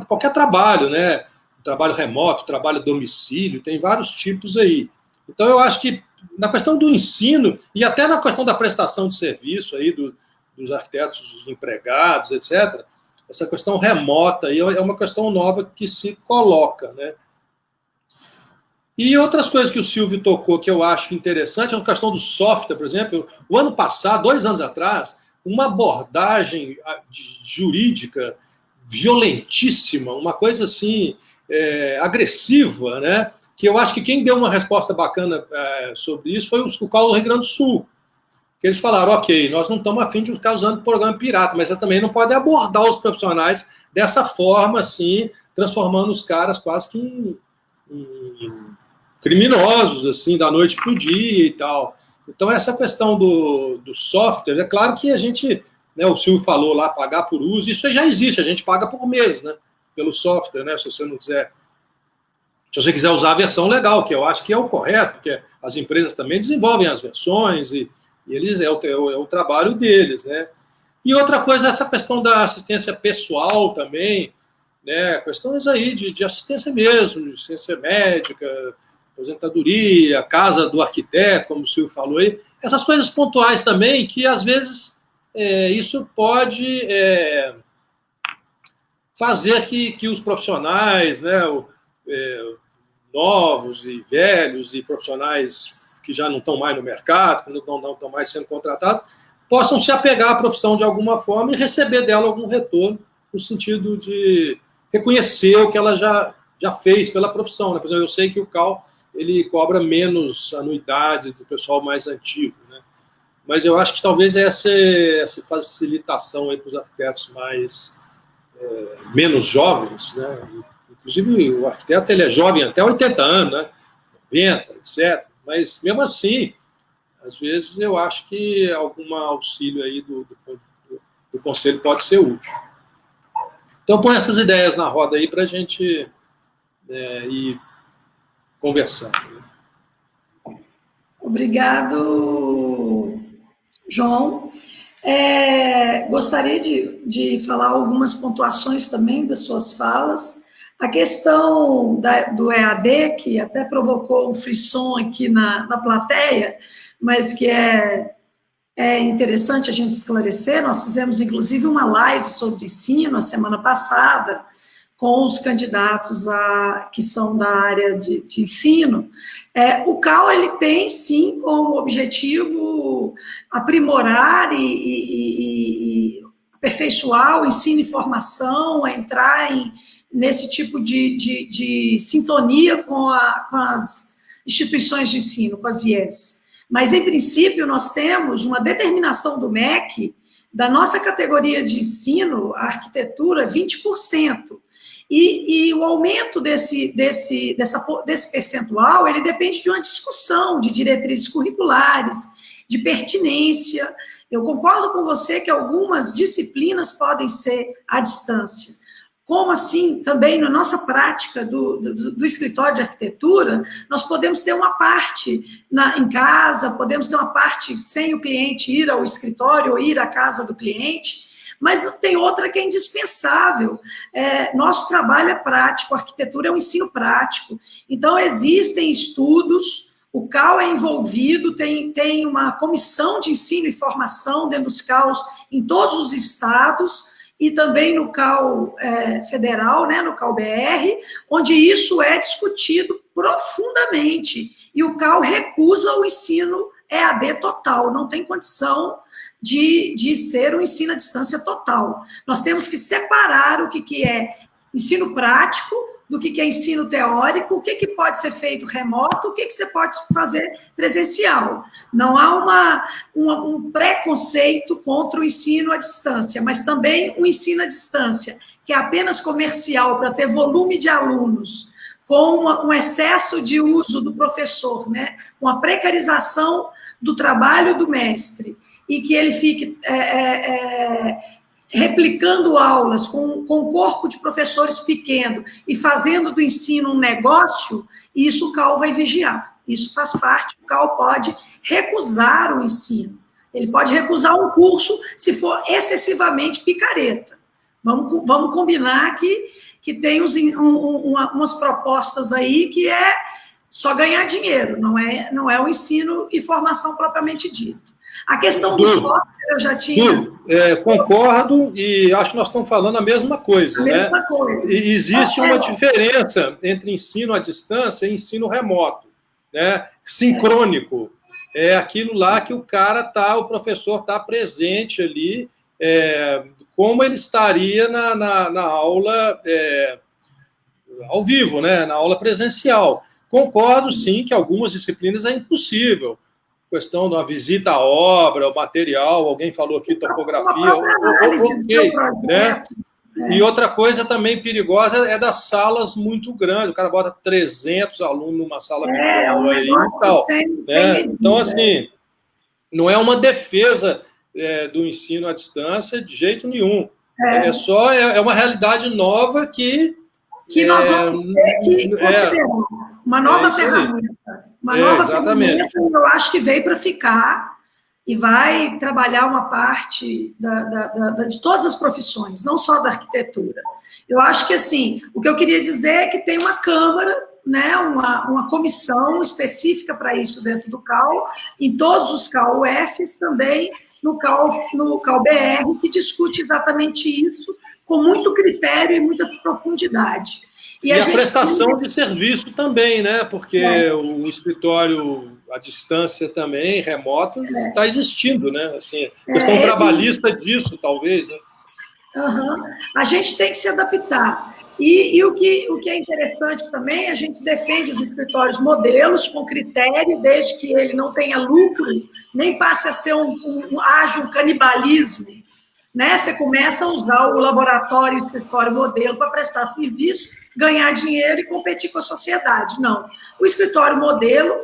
qualquer trabalho, né? Trabalho remoto, trabalho domicílio, tem vários tipos aí. Então, eu acho que na questão do ensino e até na questão da prestação de serviço aí dos arquitetos, dos empregados, etc., essa questão remota aí é uma questão nova que se coloca, né? E outras coisas que o Silvio tocou que eu acho interessante é a questão do software, por exemplo. O ano passado, 2 anos atrás, uma abordagem jurídica violentíssima, uma coisa assim, agressiva, né? Que eu acho que quem deu uma resposta bacana sobre isso foi o CAL do Rio Grande do Sul. que eles falaram, ok, nós não estamos a fim de ficar usando programa pirata, mas vocês também não podem abordar os profissionais dessa forma, assim, transformando os caras quase que em criminosos, assim, da noite para o dia e tal. Então, essa questão do software, é claro que a gente, né, o Silvio falou lá, pagar por uso, isso já existe, a gente paga por mês, né, pelo software, né, se você quiser usar a versão legal, que eu acho que é o correto, porque as empresas também desenvolvem as versões e eles é o trabalho deles, né. E outra coisa, essa questão da assistência pessoal também, né, questões aí de assistência mesmo, de assistência médica, aposentadoria, casa do arquiteto, como o Silvio falou aí, essas coisas pontuais também, que às vezes isso pode fazer que os profissionais, né, novos e velhos e profissionais que já não estão mais no mercado, que não estão mais sendo contratados, possam se apegar à profissão de alguma forma e receber dela algum retorno, no sentido de reconhecer o que ela já fez pela profissão, né? Por exemplo, eu sei que o CAL ele cobra menos anuidade do pessoal mais antigo, né? Mas eu acho que talvez essa facilitação aí para os arquitetos menos jovens, né? Inclusive o arquiteto ele é jovem até 80 anos, né? 90, etc. Mas mesmo assim, às vezes eu acho que algum auxílio aí do conselho pode ser útil. Então põe essas ideias na roda aí para a gente ir conversando. Obrigado, João. Gostaria de falar algumas pontuações também das suas falas. A questão do EAD, que até provocou um frisson aqui na plateia, mas que é interessante a gente esclarecer. Nós fizemos, inclusive, uma live sobre ensino a semana passada, com os candidatos que são da área de ensino. O CAL ele tem, sim, como objetivo aprimorar e aperfeiçoar o ensino e formação, entrar nesse tipo de sintonia com as instituições de ensino, com as IES. Mas, em princípio, nós temos uma determinação do MEC, da nossa categoria de ensino, a arquitetura, 20%. E o aumento desse percentual, ele depende de uma discussão de diretrizes curriculares, de pertinência. Eu concordo com você que algumas disciplinas podem ser à distância. Como assim, também na nossa prática do escritório de arquitetura, nós podemos ter uma parte em casa, podemos ter uma parte sem o cliente ir ao escritório ou ir à casa do cliente, mas tem outra que é indispensável. Nosso trabalho é prático, a arquitetura é um ensino prático. Então, existem estudos, o CAL é envolvido, tem uma comissão de ensino e formação dentro dos CAUs em todos os estados, e também no CAU federal, né, no CAU-BR, onde isso é discutido profundamente. E o CAU recusa o ensino EAD total, não tem condição de ser um ensino à distância total. Nós temos que separar o que é ensino prático do que é ensino teórico, o que pode ser feito remoto, o que você pode fazer presencial. Não há um preconceito contra o ensino à distância, mas também o ensino à distância, que é apenas comercial para ter volume de alunos, com um excesso de uso do professor, né? Com a precarização do trabalho do mestre, e que ele fique replicando aulas com um corpo de professores pequeno e fazendo do ensino um negócio, isso o CAU vai vigiar. Isso faz parte, o CAU pode recusar o ensino. Ele pode recusar um curso se for excessivamente picareta. Vamos combinar que tem umas propostas aí que é só ganhar dinheiro, não é o ensino e formação propriamente dito. A questão do software eu já tinha... Concordo, e acho que nós estamos falando a mesma coisa. Mesma coisa. E existe uma diferença entre ensino à distância e ensino remoto, né? Sincrônico. É aquilo lá que o professor está presente ali, como ele estaria na aula ao vivo, né? Na aula presencial. Concordo, sim, que algumas disciplinas é impossível. questão da visita à obra, o material, alguém falou aqui, topografia, ok, né? E outra coisa também perigosa é das salas muito grandes, o cara bota 300 alunos numa sala virtual aí e tal. Né? Então, assim, não é uma defesa do ensino à distância de jeito nenhum. É uma realidade nova que nós vamos ter que considerar uma nova ferramenta. Uma nova ferramenta, eu acho que veio para ficar e vai trabalhar uma parte de todas as profissões, não só da arquitetura. Eu acho que, assim, o que eu queria dizer é que tem uma Câmara, né, uma comissão específica para isso dentro do CAL, em todos os CAL-UFs também, no CAL-BR, que discute exatamente isso, com muito critério e muita profundidade. E a prestação de serviço também, né? Porque o escritório à distância também, remoto, está existindo, né? Assim, questão trabalhista disso, talvez, né? A gente tem que se adaptar. E o que é interessante também, a gente defende os escritórios modelos com critério, desde que ele não tenha lucro, nem passe a ser haja um canibalismo. Né? Você começa a usar o laboratório e o escritório modelo para prestar serviço, ganhar dinheiro e competir com a sociedade. Não. O escritório modelo,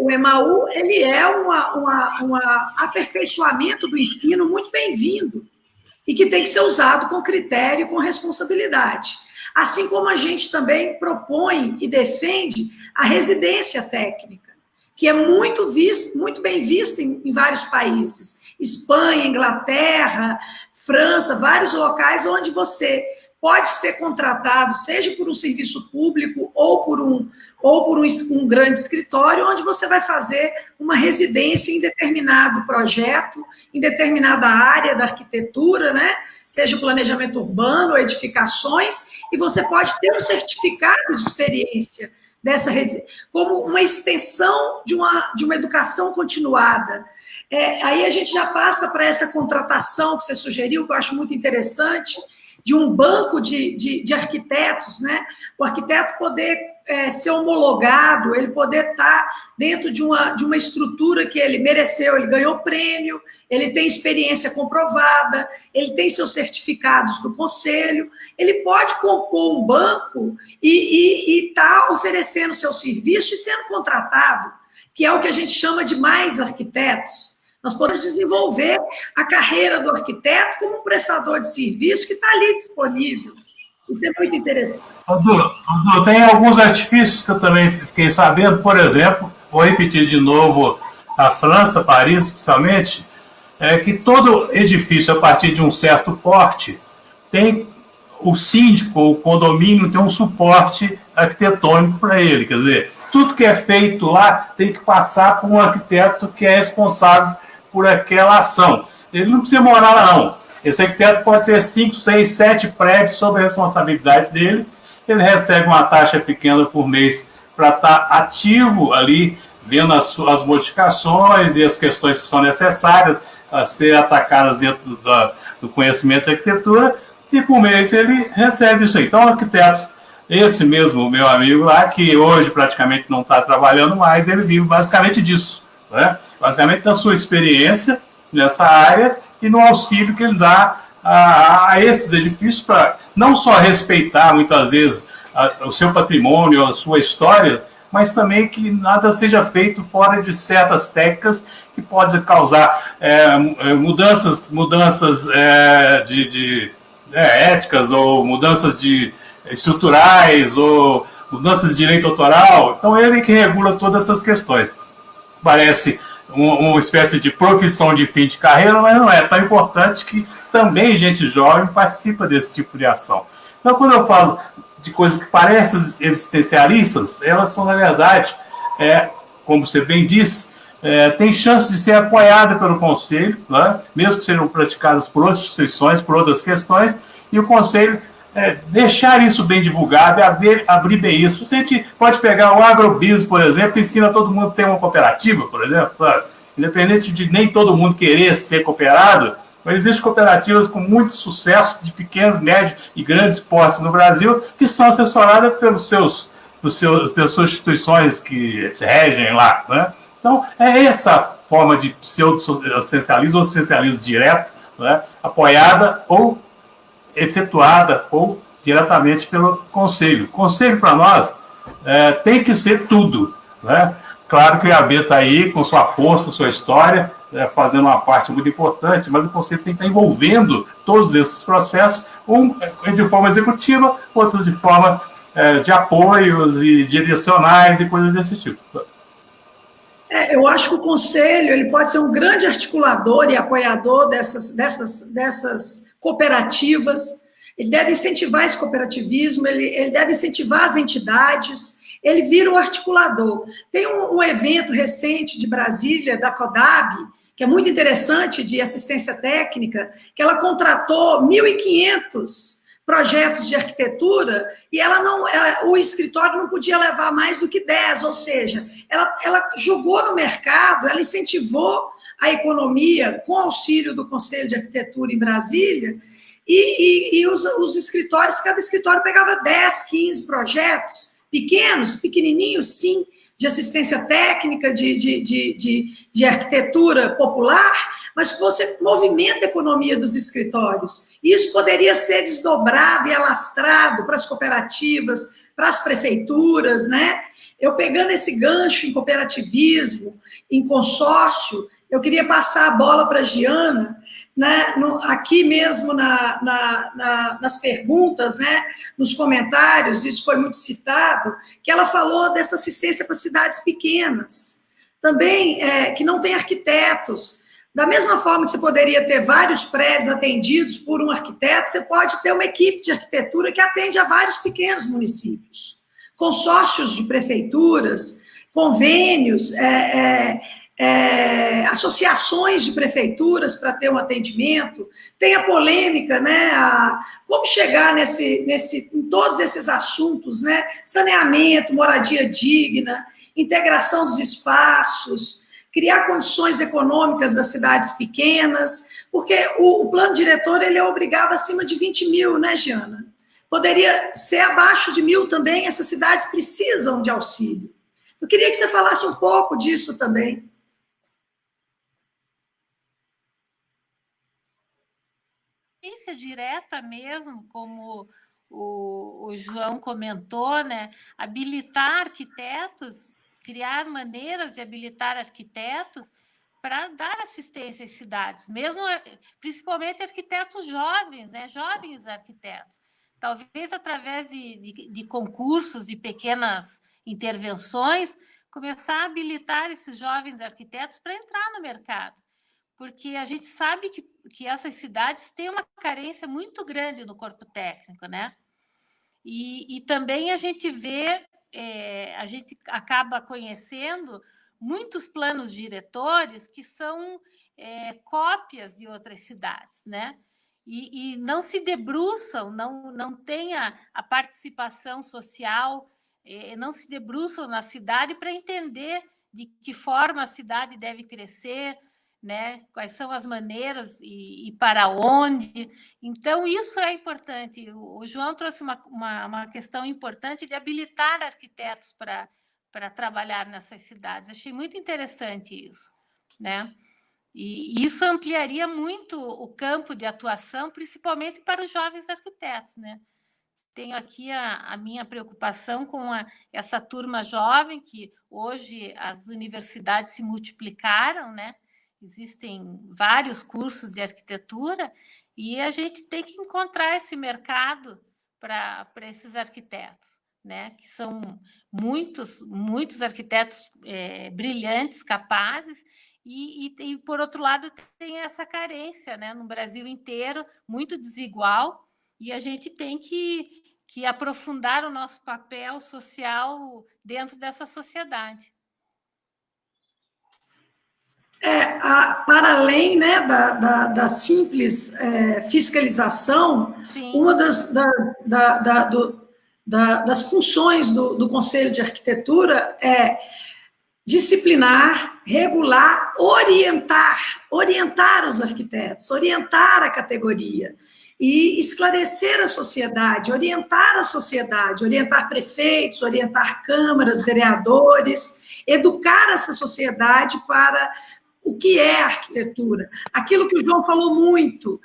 o EMAU, ele é um aperfeiçoamento do ensino muito bem-vindo e que tem que ser usado com critério e com responsabilidade. Assim como a gente também propõe e defende a residência técnica, que é muito bem vista em vários países. Espanha, Inglaterra, França, vários locais onde você pode ser contratado, seja por um serviço público ou por um grande escritório, onde você vai fazer uma residência em determinado projeto, em determinada área da arquitetura, né? Seja planejamento urbano ou edificações, e você pode ter um certificado de experiência dessa residência, como uma extensão de uma educação continuada. Aí a gente já passa para essa contratação que você sugeriu, que eu acho muito interessante, de um banco de arquitetos, né? O arquiteto poder ser homologado, ele poder estar dentro de uma estrutura que ele mereceu, ele ganhou prêmio, ele tem experiência comprovada, ele tem seus certificados do conselho, ele pode compor um banco e estar oferecendo seu serviço e sendo contratado, que é o que a gente chama de mais arquitetos. Nós podemos desenvolver a carreira do arquiteto como um prestador de serviço que está ali disponível. Isso é muito interessante. Du, tem alguns artifícios que eu também fiquei sabendo, por exemplo, vou repetir de novo a França, Paris, especialmente, que todo edifício, a partir de um certo porte, tem o síndico, o condomínio, tem um suporte arquitetônico para ele. Quer dizer, tudo que é feito lá tem que passar por um arquiteto que é responsável por aquela ação. Ele não precisa morar lá, não. Esse arquiteto pode ter 5, 6, 7 prédios sob a responsabilidade dele. Ele recebe uma taxa pequena por mês para estar ativo ali, vendo as modificações e as questões que são necessárias a ser atacadas dentro do conhecimento de arquitetura, e por mês ele recebe isso aí. Então, arquitetos, esse mesmo meu amigo lá, que hoje praticamente não está trabalhando mais, ele vive basicamente disso, né? Basicamente da sua experiência nessa área e no auxílio que ele dá a esses edifícios para não só respeitar, muitas vezes, o seu patrimônio, a sua história, mas também que nada seja feito fora de certas técnicas que podem causar mudanças de éticas ou mudanças estruturais ou mudanças de direito autoral. Então, ele que regula todas essas questões. Parece uma espécie de profissão de fim de carreira, mas não é tão importante que também gente jovem participa desse tipo de ação. Então, quando eu falo de coisas que parecem existencialistas, elas são, na verdade, como você bem disse, tem chance de ser apoiada pelo Conselho, né? Mesmo que sejam praticadas por outras instituições, por outras questões, e o Conselho deixar isso bem divulgado e abrir bem isso. Você pode pegar o agrobusiness, por exemplo, ensina todo mundo a ter uma cooperativa, por exemplo. Claro, independente de nem todo mundo querer ser cooperado, mas existem cooperativas com muito sucesso de pequenos, médios e grandes portes no Brasil que são assessoradas pelas suas instituições que se regem lá, né? Então, essa forma de pseudo-assistencialismo ou assistencialismo direto, né, apoiada ou efetuada ou diretamente pelo Conselho. Conselho, para nós, tem que ser tudo, né? Claro que o IAB está aí com sua força, sua história, fazendo uma parte muito importante, mas o Conselho tem que estar envolvendo todos esses processos, de forma executiva, outros de forma de apoios e direcionais e coisas desse tipo. Eu acho que o Conselho ele pode ser um grande articulador e apoiador dessas cooperativas. Ele deve incentivar esse cooperativismo, ele deve incentivar as entidades, ele vira um articulador. Tem um evento recente de Brasília, da CODAB, que é muito interessante, de assistência técnica, que ela contratou 1.500 projetos de arquitetura e o escritório não podia levar mais do que 10, ou seja, ela jogou no mercado, ela incentivou a economia com auxílio do Conselho de Arquitetura em Brasília, e os escritórios, cada escritório pegava 10, 15 projetos, pequenininhos, sim, de assistência técnica, de arquitetura popular, mas que você movimenta a economia dos escritórios. Isso poderia ser desdobrado e alastrado para as cooperativas, para as prefeituras, né? Eu pegando esse gancho em cooperativismo, em consórcio, eu queria passar a bola para a Giana, né, aqui mesmo nas perguntas, né, nos comentários, isso foi muito citado, que ela falou dessa assistência para cidades pequenas, também que não tem arquitetos. Da mesma forma que você poderia ter vários prédios atendidos por um arquiteto, você pode ter uma equipe de arquitetura que atende a vários pequenos municípios. Consórcios de prefeituras, convênios, associações de prefeituras para ter um atendimento. Tem a polêmica, né? Como chegar em todos esses assuntos, né? Saneamento, moradia digna, integração dos espaços, criar condições econômicas das cidades pequenas, porque o plano diretor ele é obrigado acima de 20 mil, né, Giana? Poderia ser abaixo de 1.000 também, essas cidades precisam de auxílio. Eu queria que você falasse um pouco disso também. Direta mesmo, como o João comentou, né? Habilitar arquitetos, criar maneiras de habilitar arquitetos para dar assistência às cidades, mesmo principalmente arquitetos jovens, né? Jovens arquitetos. Talvez através de concursos, de pequenas intervenções, começar a habilitar esses jovens arquitetos para entrar no mercado. Porque a gente sabe que essas cidades têm uma carência muito grande no corpo técnico, né? E também a gente vê, a gente acaba conhecendo muitos planos diretores que são cópias de outras cidades, né? E não se debruçam, não tem a participação social, não se debruçam na cidade para entender de que forma a cidade deve crescer, né? Quais são as maneiras e para onde. Então, isso é importante. O João trouxe uma questão importante de habilitar arquitetos para trabalhar nessas cidades. Achei muito interessante isso, né? E isso ampliaria muito o campo de atuação, principalmente para os jovens arquitetos, né? Tenho aqui a minha preocupação com essa turma jovem, que hoje as universidades se multiplicaram, né? Existem vários cursos de arquitetura e a gente tem que encontrar esse mercado para esses arquitetos, né? Que são muitos arquitetos brilhantes, capazes, e, por outro lado, tem essa carência, né? No Brasil inteiro, muito desigual, e a gente tem que aprofundar o nosso papel social dentro dessa sociedade. Para além, né, da simples fiscalização, sim, uma das funções do Conselho de Arquitetura é disciplinar, regular, orientar os arquitetos, orientar a categoria e esclarecer a sociedade, orientar prefeitos, orientar câmaras, vereadores, educar essa sociedade para o que é arquitetura. Aquilo que o João falou muito,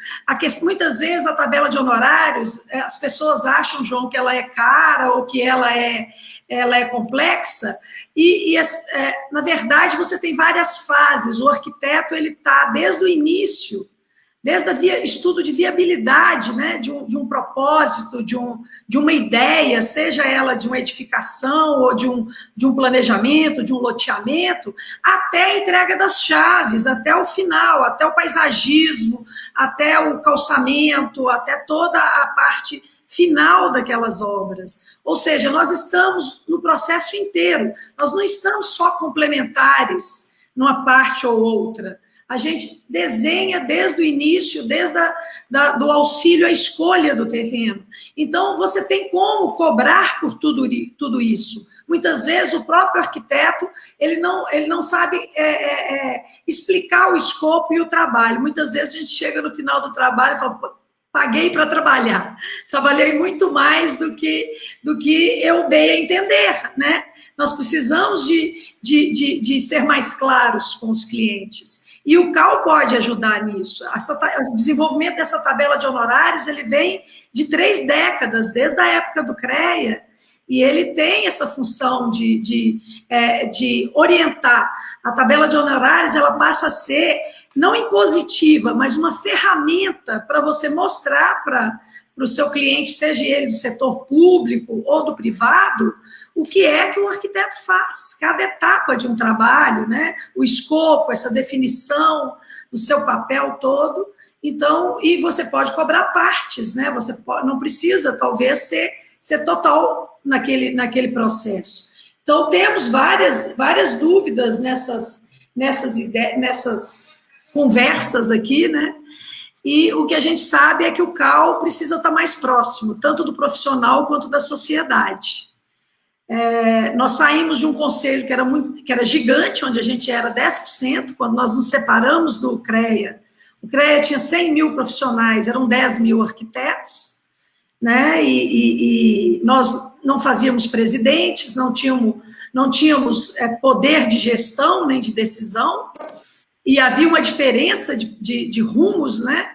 muitas vezes a tabela de honorários, as pessoas acham, João, que ela é cara ou que ela é complexa, na verdade, você tem várias fases. O arquiteto, ele está desde o início, desde o estudo de viabilidade, né, de um propósito, de uma ideia, seja ela de uma edificação ou de um planejamento, de um loteamento, até a entrega das chaves, até o final, até o paisagismo, até o calçamento, até toda a parte final daquelas obras. Ou seja, nós estamos no processo inteiro, nós não estamos só complementares numa parte ou outra. A gente desenha desde o início, desde do auxílio à escolha do terreno. Então, você tem como cobrar por tudo isso. Muitas vezes, o próprio arquiteto ele não sabe explicar o escopo e o trabalho. Muitas vezes, a gente chega no final do trabalho e fala, paguei para trabalhar. Trabalhei muito mais do que eu dei a entender, né? Nós precisamos de ser mais claros com os clientes. E o CAL pode ajudar nisso. O desenvolvimento dessa tabela de honorários, ele vem de 3 décadas, desde a época do CREA, e ele tem essa função de orientar. A tabela de honorários, ela passa a ser, não impositiva, mas uma ferramenta para você mostrar para o seu cliente, seja ele do setor público ou do privado, o que é que o arquiteto faz, cada etapa de um trabalho, né? O escopo, essa definição do seu papel todo. Então, e você pode cobrar partes, né? Você não precisa, talvez, ser total naquele processo. Então, temos várias dúvidas nessas conversas aqui, né? E o que a gente sabe é que o CAL precisa estar mais próximo, tanto do profissional quanto da sociedade. Nós saímos de um conselho que era gigante, onde a gente era 10%, quando nós nos separamos do CREA. O CREA tinha 100 mil profissionais, eram 10 mil arquitetos, né? E nós não fazíamos presidentes, não tínhamos poder de gestão nem de decisão, e havia uma diferença de rumos, né?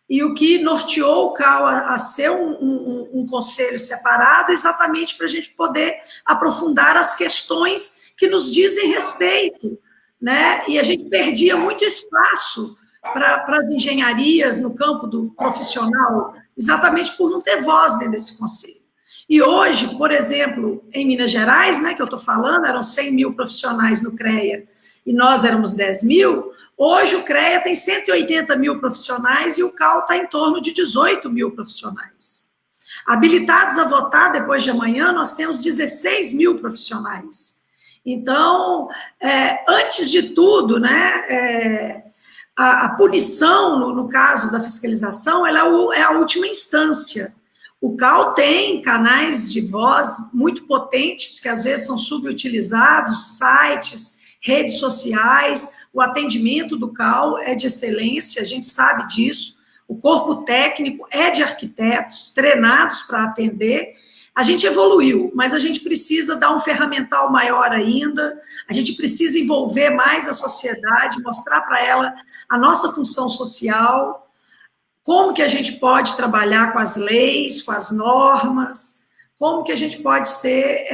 E o que norteou o CAL a ser um conselho separado, exatamente para a gente poder aprofundar as questões que nos dizem respeito, né? E a gente perdia muito espaço para as engenharias no campo do profissional, exatamente por não ter voz dentro desse conselho. E hoje, por exemplo, em Minas Gerais, né, que eu estou falando, eram 100 mil profissionais no CREA, e nós éramos 10 mil, hoje o CREA tem 180 mil profissionais e o CAL está em torno de 18 mil profissionais. Habilitados a votar depois de amanhã, nós temos 16 mil profissionais. Então, antes de tudo, né, a punição, no caso da fiscalização, ela é a última instância. O CAL tem canais de voz muito potentes, que às vezes são subutilizados, sites, redes sociais. O atendimento do CAL é de excelência, a gente sabe disso. O corpo técnico é de arquitetos treinados para atender. A gente evoluiu, mas a gente precisa dar um ferramental maior ainda, a gente precisa envolver mais a sociedade, mostrar para ela a nossa função social, como que a gente pode trabalhar com as leis, com as normas, como que a gente pode ser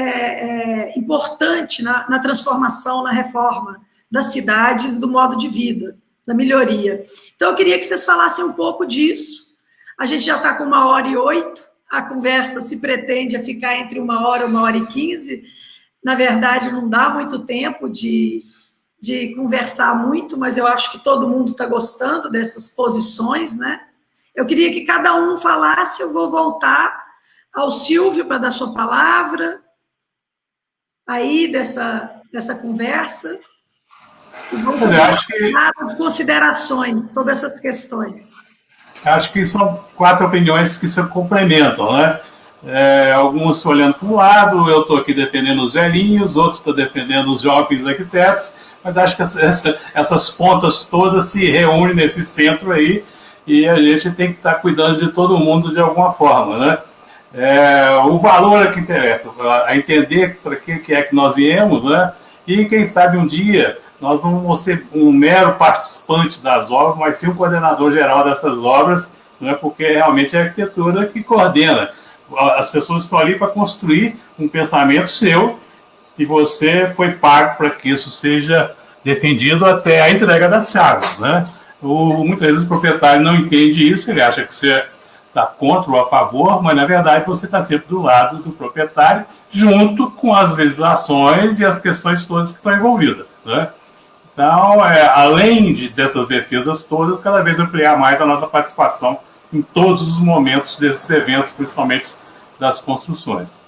importante na transformação, na reforma da cidade, do modo de vida, da melhoria. Então, eu queria que vocês falassem um pouco disso. A gente já está com 1h08, a conversa se pretende a ficar entre 1h e 1h15. Na verdade, não dá muito tempo de conversar muito, mas eu acho que todo mundo está gostando dessas posições, né? Eu queria que cada um falasse, eu vou voltar ao Silvio para dar sua palavra, aí dessa conversa, e vamos dar considerações sobre essas questões. Acho que são 4 opiniões que se complementam, né? Alguns olhando para um lado, eu estou aqui defendendo os velhinhos, outros estão defendendo os jovens arquitetos, mas acho que essas pontas todas se reúnem nesse centro aí, e a gente tem que estar cuidando de todo mundo de alguma forma, né? O valor é que interessa, a entender para que é que nós viemos, né? E quem sabe um dia nós não vamos ser um mero participante das obras, mas sim o coordenador geral dessas obras, não é, porque realmente é a arquitetura que coordena. As pessoas estão ali para construir um pensamento seu e você foi pago para que isso seja defendido até a entrega das chaves, né? Muitas vezes o proprietário não entende isso, ele acha que você está contra ou a favor, mas na verdade você está sempre do lado do proprietário, junto com as legislações e as questões todas que estão envolvidas, né? Então, além dessas defesas todas, cada vez ampliar mais a nossa participação em todos os momentos desses eventos, principalmente das construções.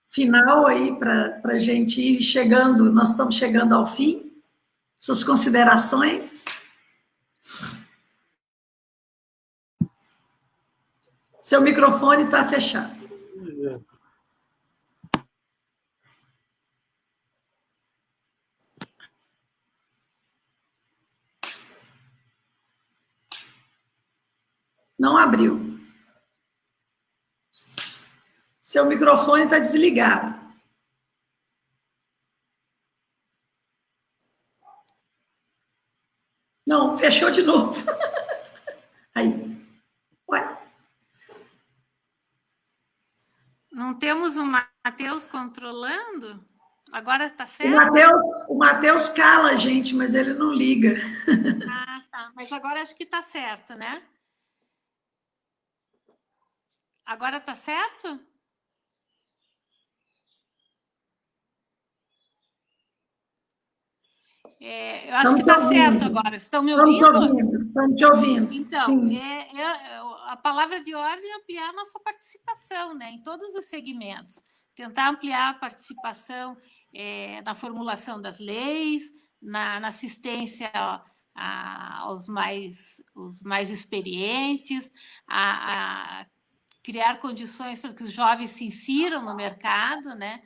Final aí para a gente ir chegando, nós estamos chegando ao fim. Suas considerações? Seu microfone está fechado. Não abriu. Seu microfone está desligado. Não, fechou de novo. Aí. Ué. Não temos o Matheus controlando? Agora está certo? O Matheus cala a gente, mas ele não liga. Ah, tá. Mas agora acho que está certo, né? Agora está certo? Eu acho que está certo agora. Estão me ouvindo? Estamos te ouvindo. Então, sim. A palavra de ordem é ampliar a nossa participação, né, em todos os segmentos. Tentar ampliar a participação na formulação das leis, na assistência aos os mais experientes, a criar condições para que os jovens se insiram no mercado, né?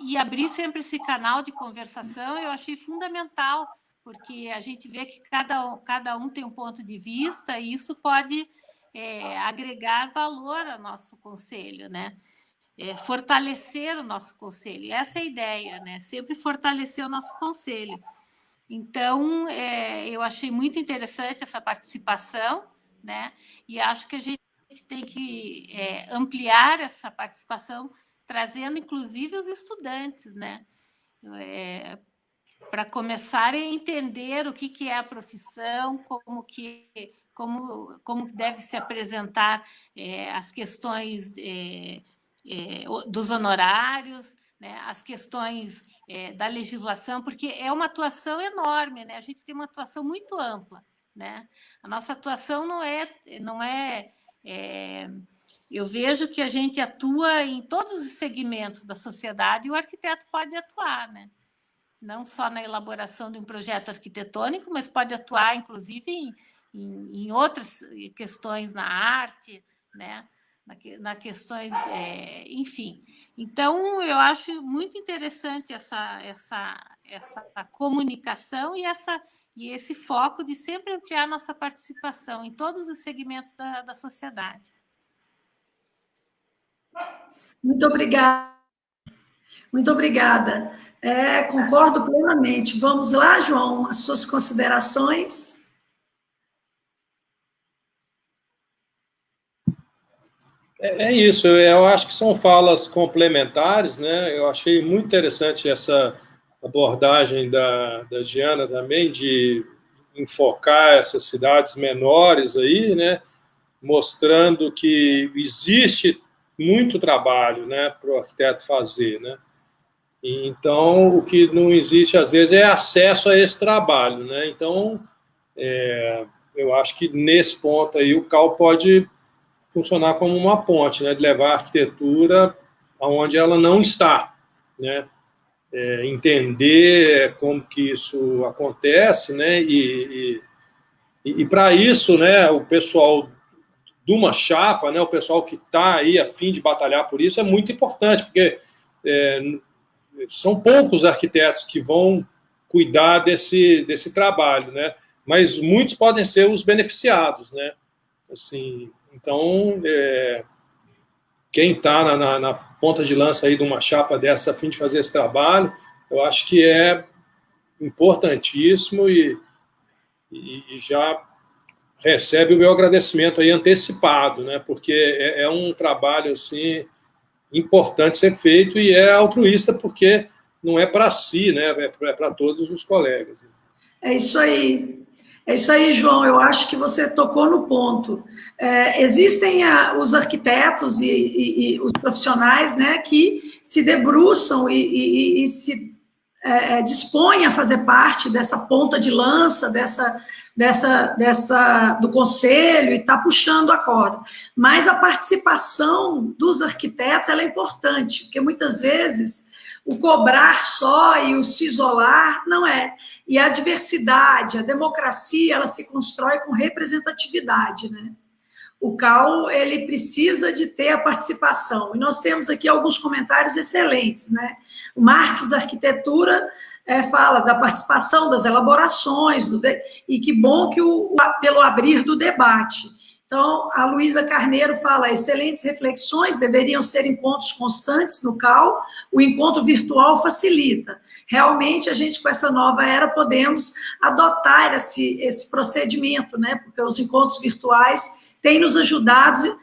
E abrir sempre esse canal de conversação, eu achei fundamental, porque a gente vê que cada um tem um ponto de vista e isso pode agregar valor ao nosso conselho, né? Fortalecer o nosso conselho. Essa é a ideia, né? Sempre fortalecer o nosso conselho. Então, eu achei muito interessante essa participação, né? E acho que a gente tem que ampliar essa participação, trazendo inclusive os estudantes, né? Para começarem a entender o que é a profissão, como deve se apresentar as questões dos honorários, né? As questões da legislação, porque é uma atuação enorme, né? A gente tem uma atuação muito ampla, né? A nossa atuação não é eu vejo que a gente atua em todos os segmentos da sociedade e o arquiteto pode atuar, né? Não só na elaboração de um projeto arquitetônico, mas pode atuar, inclusive, em outras questões na arte, né? Na questões, enfim. Então, eu acho muito interessante essa comunicação e esse foco de sempre ampliar nossa participação em todos os segmentos da sociedade. Muito obrigada. Muito obrigada. Concordo plenamente. Vamos lá, João, as suas considerações. Isso, eu acho que são falas complementares, né? Eu achei muito interessante essa abordagem da Giana também, de enfocar essas cidades menores aí, né? Mostrando que existe muito trabalho, né, para o arquiteto fazer, né? Então, o que não existe, às vezes, é acesso a esse trabalho, né? Então, eu acho que nesse ponto aí o CAL pode funcionar como uma ponte, né, de levar a arquitetura aonde ela não está, né? Entender como que isso acontece, né? E para isso, né, o pessoal de uma chapa, né, o pessoal que está aí a fim de batalhar por isso é muito importante, porque são poucos arquitetos que vão cuidar desse trabalho, né? Mas muitos podem ser os beneficiados, né? Assim, então, quem está na ponta de lança aí de uma chapa dessa a fim de fazer esse trabalho, eu acho que é importantíssimo e já recebe o meu agradecimento aí antecipado, né? Porque é um trabalho assim importante ser feito e é altruísta porque não é para si, né? É para todos os colegas. É isso aí. É isso aí, João. Eu acho que você tocou no ponto. Existem os arquitetos e os profissionais, né, que se debruçam e se dispõem a fazer parte dessa ponta de lança, do conselho e está puxando a corda. Mas a participação dos arquitetos ela é importante, porque muitas vezes o cobrar só e o se isolar não é. E a diversidade, a democracia, ela se constrói com representatividade, né? O CAU, ele precisa de ter a participação. E nós temos aqui alguns comentários excelentes, né? O Marques Arquitetura fala da participação, das elaborações, e que bom que pelo abrir do debate. Então, a Luísa Carneiro fala, excelentes reflexões, deveriam ser encontros constantes no CAU, o encontro virtual facilita. Realmente, a gente, com essa nova era, podemos adotar esse procedimento, né? Porque os encontros virtuais têm nos ajudado.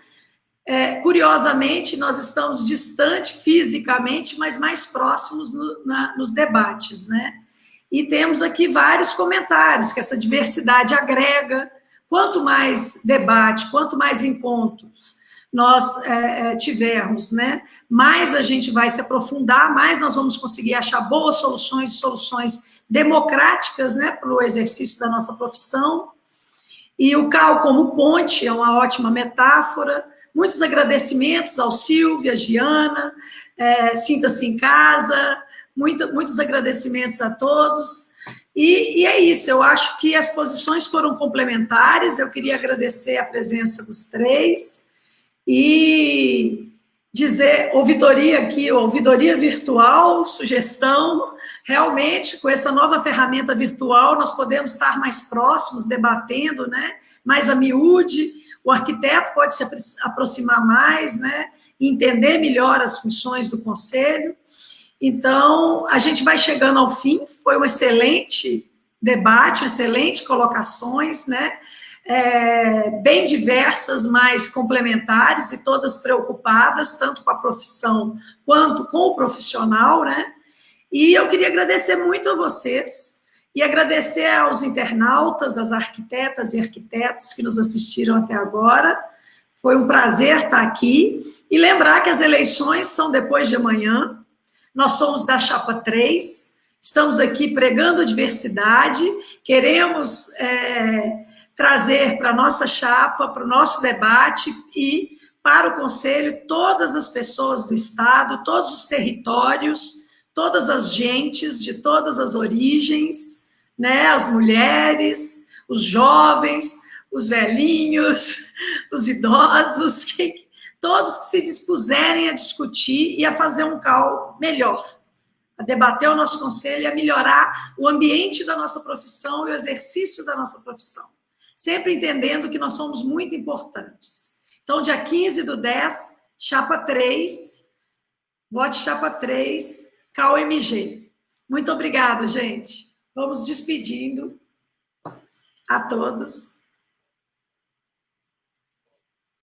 Curiosamente, nós estamos distantes fisicamente, mas mais próximos nos debates, né? E temos aqui vários comentários, que essa diversidade agrega. Quanto mais debate, quanto mais encontros nós tivermos, né, mais a gente vai se aprofundar, mais nós vamos conseguir achar boas soluções democráticas, né, para o exercício da nossa profissão. E o CAU como ponte é uma ótima metáfora. Muitos agradecimentos ao Silvia, Giana, sinta-se em casa, muitos agradecimentos a todos. E é isso, eu acho que as posições foram complementares, eu queria agradecer a presença dos três e dizer, ouvidoria aqui, ouvidoria virtual, sugestão, realmente, com essa nova ferramenta virtual, nós podemos estar mais próximos, debatendo, né, mais a miúde, o arquiteto pode se aproximar mais, né, entender melhor as funções do conselho. Então, a gente vai chegando ao fim, foi um excelente debate, excelente colocações, né? Bem diversas, mas complementares e todas preocupadas, tanto com a profissão quanto com o profissional, né? E eu queria agradecer muito a vocês e agradecer aos internautas, às arquitetas e arquitetos que nos assistiram até agora. Foi um prazer estar aqui e lembrar que as eleições são depois de amanhã. Nós somos da Chapa 3, estamos aqui pregando a diversidade, queremos trazer para a nossa chapa, para o nosso debate e para o Conselho todas as pessoas do Estado, todos os territórios, todas as gentes de todas as origens, né? As mulheres, os jovens, os velhinhos, os idosos, todos que se dispuserem a discutir e a fazer um CAU melhor, a debater o nosso conselho e a melhorar o ambiente da nossa profissão e o exercício da nossa profissão, sempre entendendo que nós somos muito importantes. Então, dia 15/10, Chapa 3, vote Chapa 3, CAU-MG. Muito obrigada, gente. Vamos despedindo a todos.